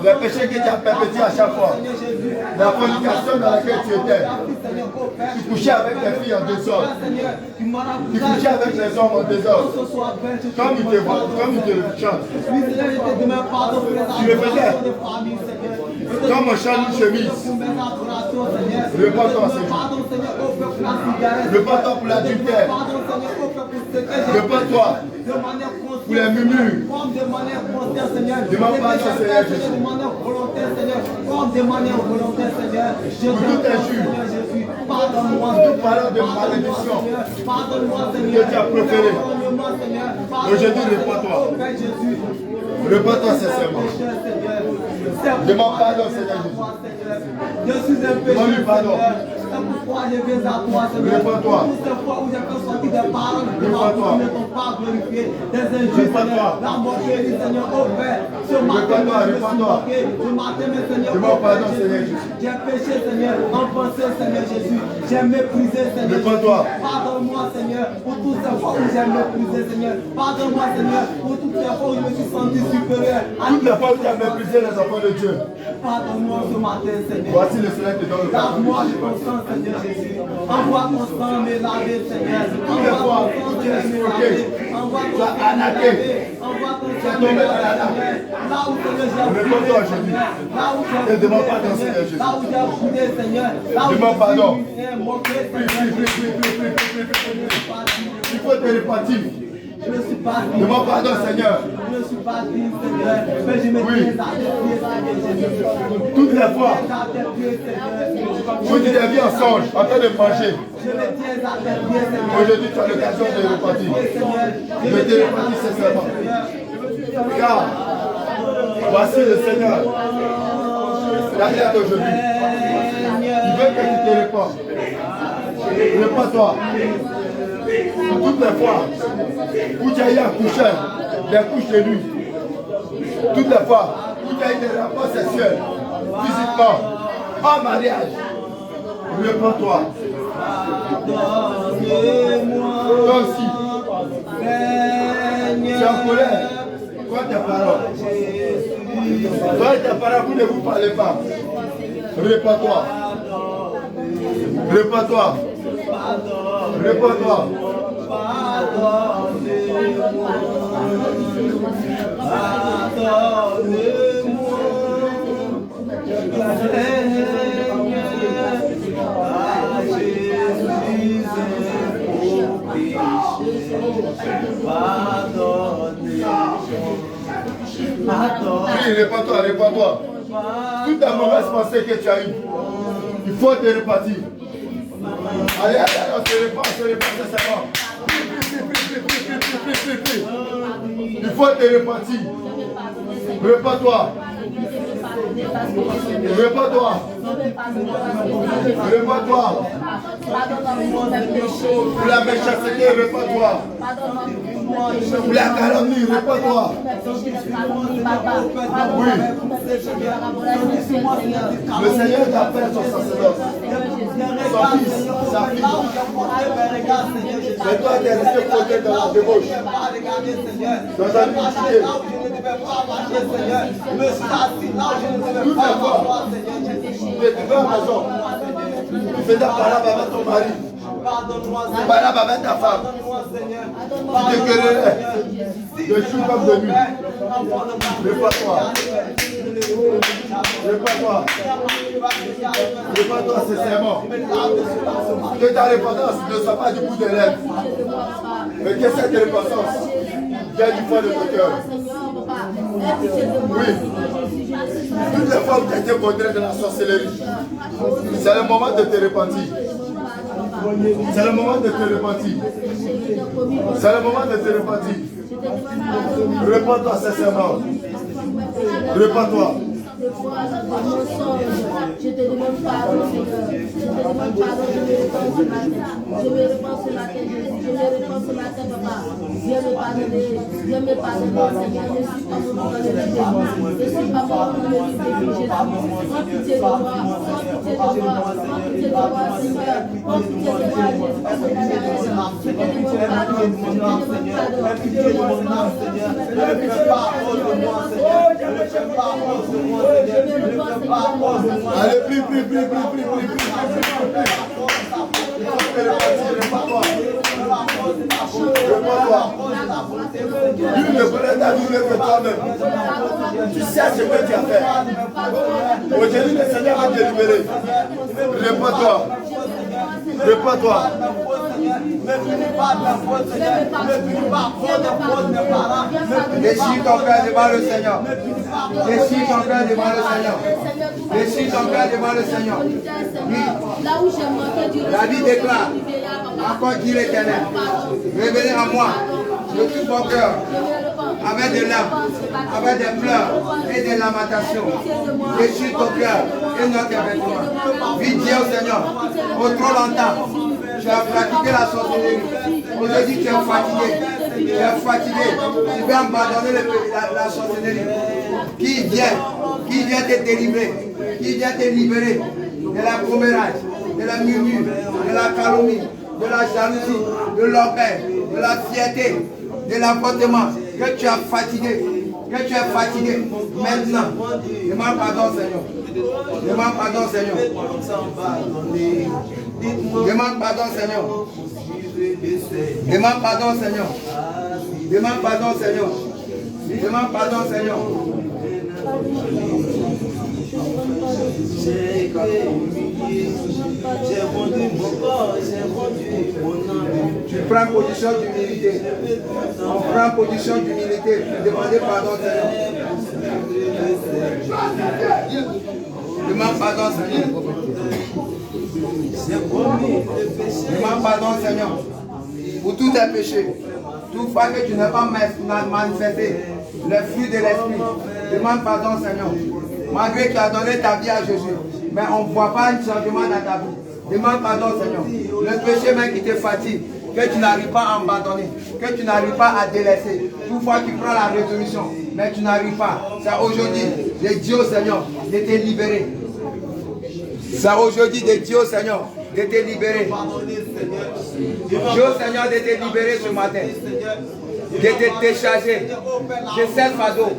les péchés que tu as perpétrés à chaque fois, la fornication dans laquelle tu étais, tu couchais avec les filles en désordre, tu couchais avec les hommes en désordre, comme il te chante, tu le faisais, comme on chante une chemise. Réponds-toi, Seigneur. Réponds-toi pour l'adultère. Réponds-toi pour les murmures. Demande pardon, Seigneur Jésus. Pour tout injure, pour toute parole de malédiction que tu as proférée. Aujourd'hui, réponds-toi. Réponds-toi sincèrement. Demande pardon, Seigneur Jésus. Demande-lui pardon. Pourquoi je viens à toi, Seigneur? Toutes ces fois où j'ai fait sortir des paroles qui ne t'ont pas glorifié, des injustes, Seigneur, la moitié du Seigneur, au Père, ce matin, je me suis moqué, ce matin, Seigneur, j'ai péché, Seigneur, en pensée, Seigneur Jésus, j'ai méprisé, Seigneur, pardonne-moi, Seigneur, pour toutes ces fois où j'ai méprisé, Seigneur, pardonne-moi, Seigneur, pour toutes ces fois où je me suis senti supérieur. Toutes les fois où tu as méprisé les enfants de Dieu, pardonne-moi ce matin, Seigneur. Voici le Seigneur te donne le pardon. Lave-moi de ton sang, Seigneur Jésus. Envoie ton sang me laver, Seigneur. Toutes les fois où tu es escroqué, tu as arnaqué, tu es tombé dans la lame. Là où j'ai réponds-toi aujourd'hui. Ne demande pas pardon, Seigneur Jésus. Là où j'ai boudé, Seigneur. Demande pardon. Il faut te repentir. Je ne suis pas dit. Demande pardon, Seigneur. Je ne suis pas dit, Seigneur. Mais je me tiens à tes pieds, Seigneur Jésus. Toutes les fois où tu deviens en songe, en train de manger, je me tiens à tes pieds, Seigneur. aujourd'hui tu as l'occasion de repentir. De te repentir sincèrement. Car voici le Seigneur. Derrière aujourd'hui. Il veut que tu te réponds. Réponds-toi. Toutes les fois où tu as eu un coucher, des couches de nuit, toutes les fois où tu as eu des rapports sexuels, physiquement, en mariage, réponds-toi. Toi aussi, tu es en colère contre tes parents. Toi et tes parents, vous ne vous parlez pas. Réponds-toi. Réponds-toi. Réponds-toi. Oui, réponds-toi, réponds-toi. Toute la mauvaise pensée que tu as eue, il faut te repartir. Allez, allez, on se répand sincèrement. prie. Il faut te repentir. Répands-toi. Répands-toi. Répands-toi. Pour la méchanceté, répands-toi. Pour la calomnie, répands-toi. Oui. Le Seigneur t'appelle son sacerdoce. Son fils, sa fille. Mais toi, tu es resté projeté dans la débauche. Dans ta iniquité. Tout est fort. Tu es devant la maison. Tu fais ta parole avec ton mari. Parole avec ta femme. Tu te querellais. De jour comme de nuit. Répands-toi. Répands-toi. Répands-toi sincèrement. Que ta repentance ne soit pas du bout des lèvres. Mais que cette repentance vienne du fond de ton cœur. Oui. Toutes les fois où tu as été contraint de la sorcellerie, c'est le moment de te repentir. C'est le moment de te repentir. C'est le moment de te repentir. Répands-toi sincèrement. Répands-toi. Je te demande pardon, Seigneur. Je te demande pardon, je me réponds ce matin. Je me réponds ce matin, je me réponds ce matin, papa. Viens me pardonner, Seigneur. Je suis pas mon nom dans le livre de vie. Je suis pas mon nom dans le livre de vie, Jésus. Prends pitié de moi, prends pitié de moi, prends pitié de moi, Seigneur. Prends pitié de moi, Jésus. Je te demande pardon, je te demande pardon. Je te demande pardon, Seigneur. Ne me fais pas honte de moi, Seigneur. Ne me fais pas honte de moi, Seigneur. Allez, prie. Dieu ne connaît ta douleur que toi-même. Tu sais ce que tu as fait. Aujourd'hui, le Seigneur va te libérer. Répands-toi. Déchire ton cœur devant le Seigneur. Déchire ton cœur devant le Seigneur. Déchire ton cœur devant le Seigneur. Oui. La vie déclare. Encore dit l'Éternel. Revenez à moi de tout mon cœur. Avec des larmes, avec des pleurs et des lamentations. Déchire ton cœur et notre avec toi. Vite dis au Seigneur. Au trop longtemps, tu as pratiqué la sorcellerie. Aujourd'hui, tu es fatigué. Tu es fatigué. Tu veux abandonner la sorcellerie. Qui vient te délivrer? Qui vient te libérer de la commérage, de la murmure, de la calomnie, de la jalousie, de l'orgueil, de la fierté, de l'avortement, que tu as fatigué, maintenant, demande pardon, Seigneur. Demande pardon, Seigneur. Demande pardon, Seigneur. Demande pardon, Seigneur. Demande pardon, Seigneur. Demande pardon, Seigneur. J'ai rendu mon corps, j'ai rendu mon âme. Tu prends position d'humilité. On prend position d'humilité. Demandez pardon, Seigneur. Demande pardon, Seigneur. Demande pardon, Seigneur. Pour tous tes péchés. Toute fois que tu n'as pas manifesté le fruit de l'esprit. Demande pardon, Seigneur. Malgré que tu as donné ta vie à Jésus. Mais on ne voit pas un changement dans ta vie. Demande pardon, Seigneur. Le péché même qui te fatigue, que tu n'arrives pas à abandonner, que tu n'arrives pas à délaisser. Toutefois, tu prends la résolution, mais tu n'arrives pas. C'est aujourd'hui, je dis au Seigneur de te libérer. C'est aujourd'hui de dire au Seigneur de te libérer. Dis au Seigneur de te libérer ce matin. De te décharger de cette fardeau.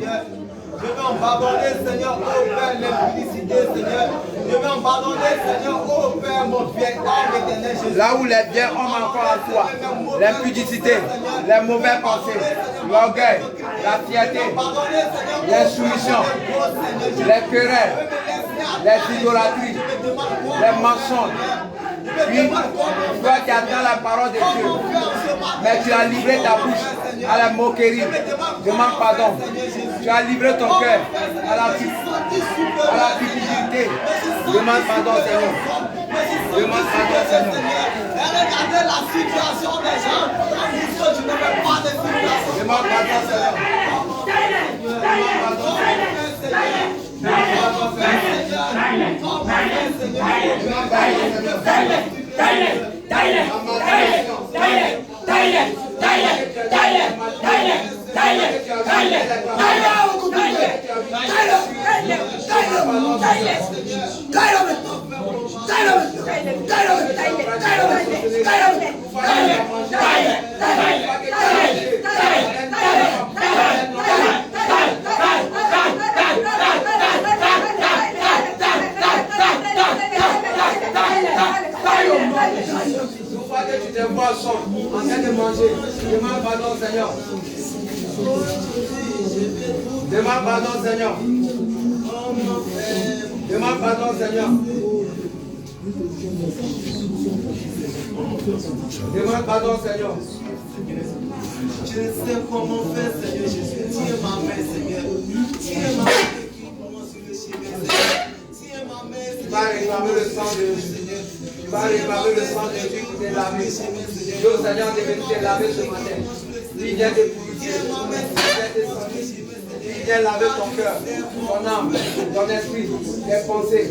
Je vais en pardonner, Seigneur, ô Père, l'impudicité, Seigneur. Je vais en pardonner, Seigneur, ô Père, mon vieil homme éternel, Jésus. Là où les biens ont encore en toi, l'impudicité, les mauvaises pensées, l'orgueil, la fierté, l'insoumission, les querelles, les idolâtries, les mensonges. Puis, toi qui attends la parole de Dieu, mais tu as livré ta bouche à la moquerie. Demande pardon. Tu as livré ton cœur à la cupidité. Demande pardon, Seigneur. Demande pardon, Seigneur. regardez la situation des gens. On dit que tu ne veux pas de situation. Demande pardon, Seigneur. Une fois que tu te vois en train de manger, demande pardon, Seigneur. Demande pardon, Seigneur. Demande pardon, Seigneur. Demande pardon, Seigneur. Je ne sais comment faire, Seigneur Jésus. Tiens ma main, Seigneur. Tiens ma main. Tu vas réclamer le sang de Jésus. Tu vas réclamer le sang de Jésus qui t'est lavé. Dieu, Seigneur, t'est lavé ce matin. Il vient te purifier. Il vient laver ton cœur, ton âme, ton esprit, tes pensées,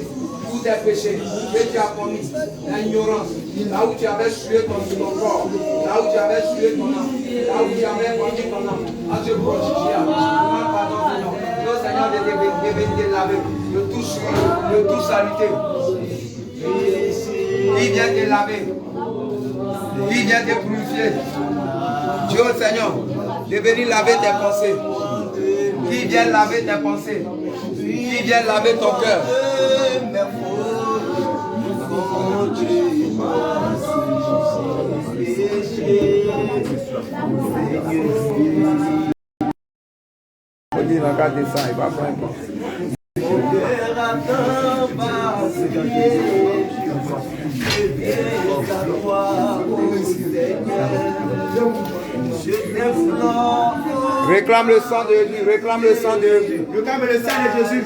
tous tes péchés que tu as commis, l'ignorance, là où tu avais sué ton corps, là où tu avais sué ton âme, là où tu avais conduit ton âme à te protéger. Pardon, Seigneur. Dieu, Seigneur, de te laver, de tout souiller, de tout saluer. Il vient te laver. Il vient te purifier. Dieu, Seigneur, de venir laver tes pensées. Qui vient laver tes pensées. Qui vient laver ton cœur. On dit regarde ça, il va prendre. Réclame le sang de Jésus, réclame le sang de Jésus. Réclame le sang de Jésus.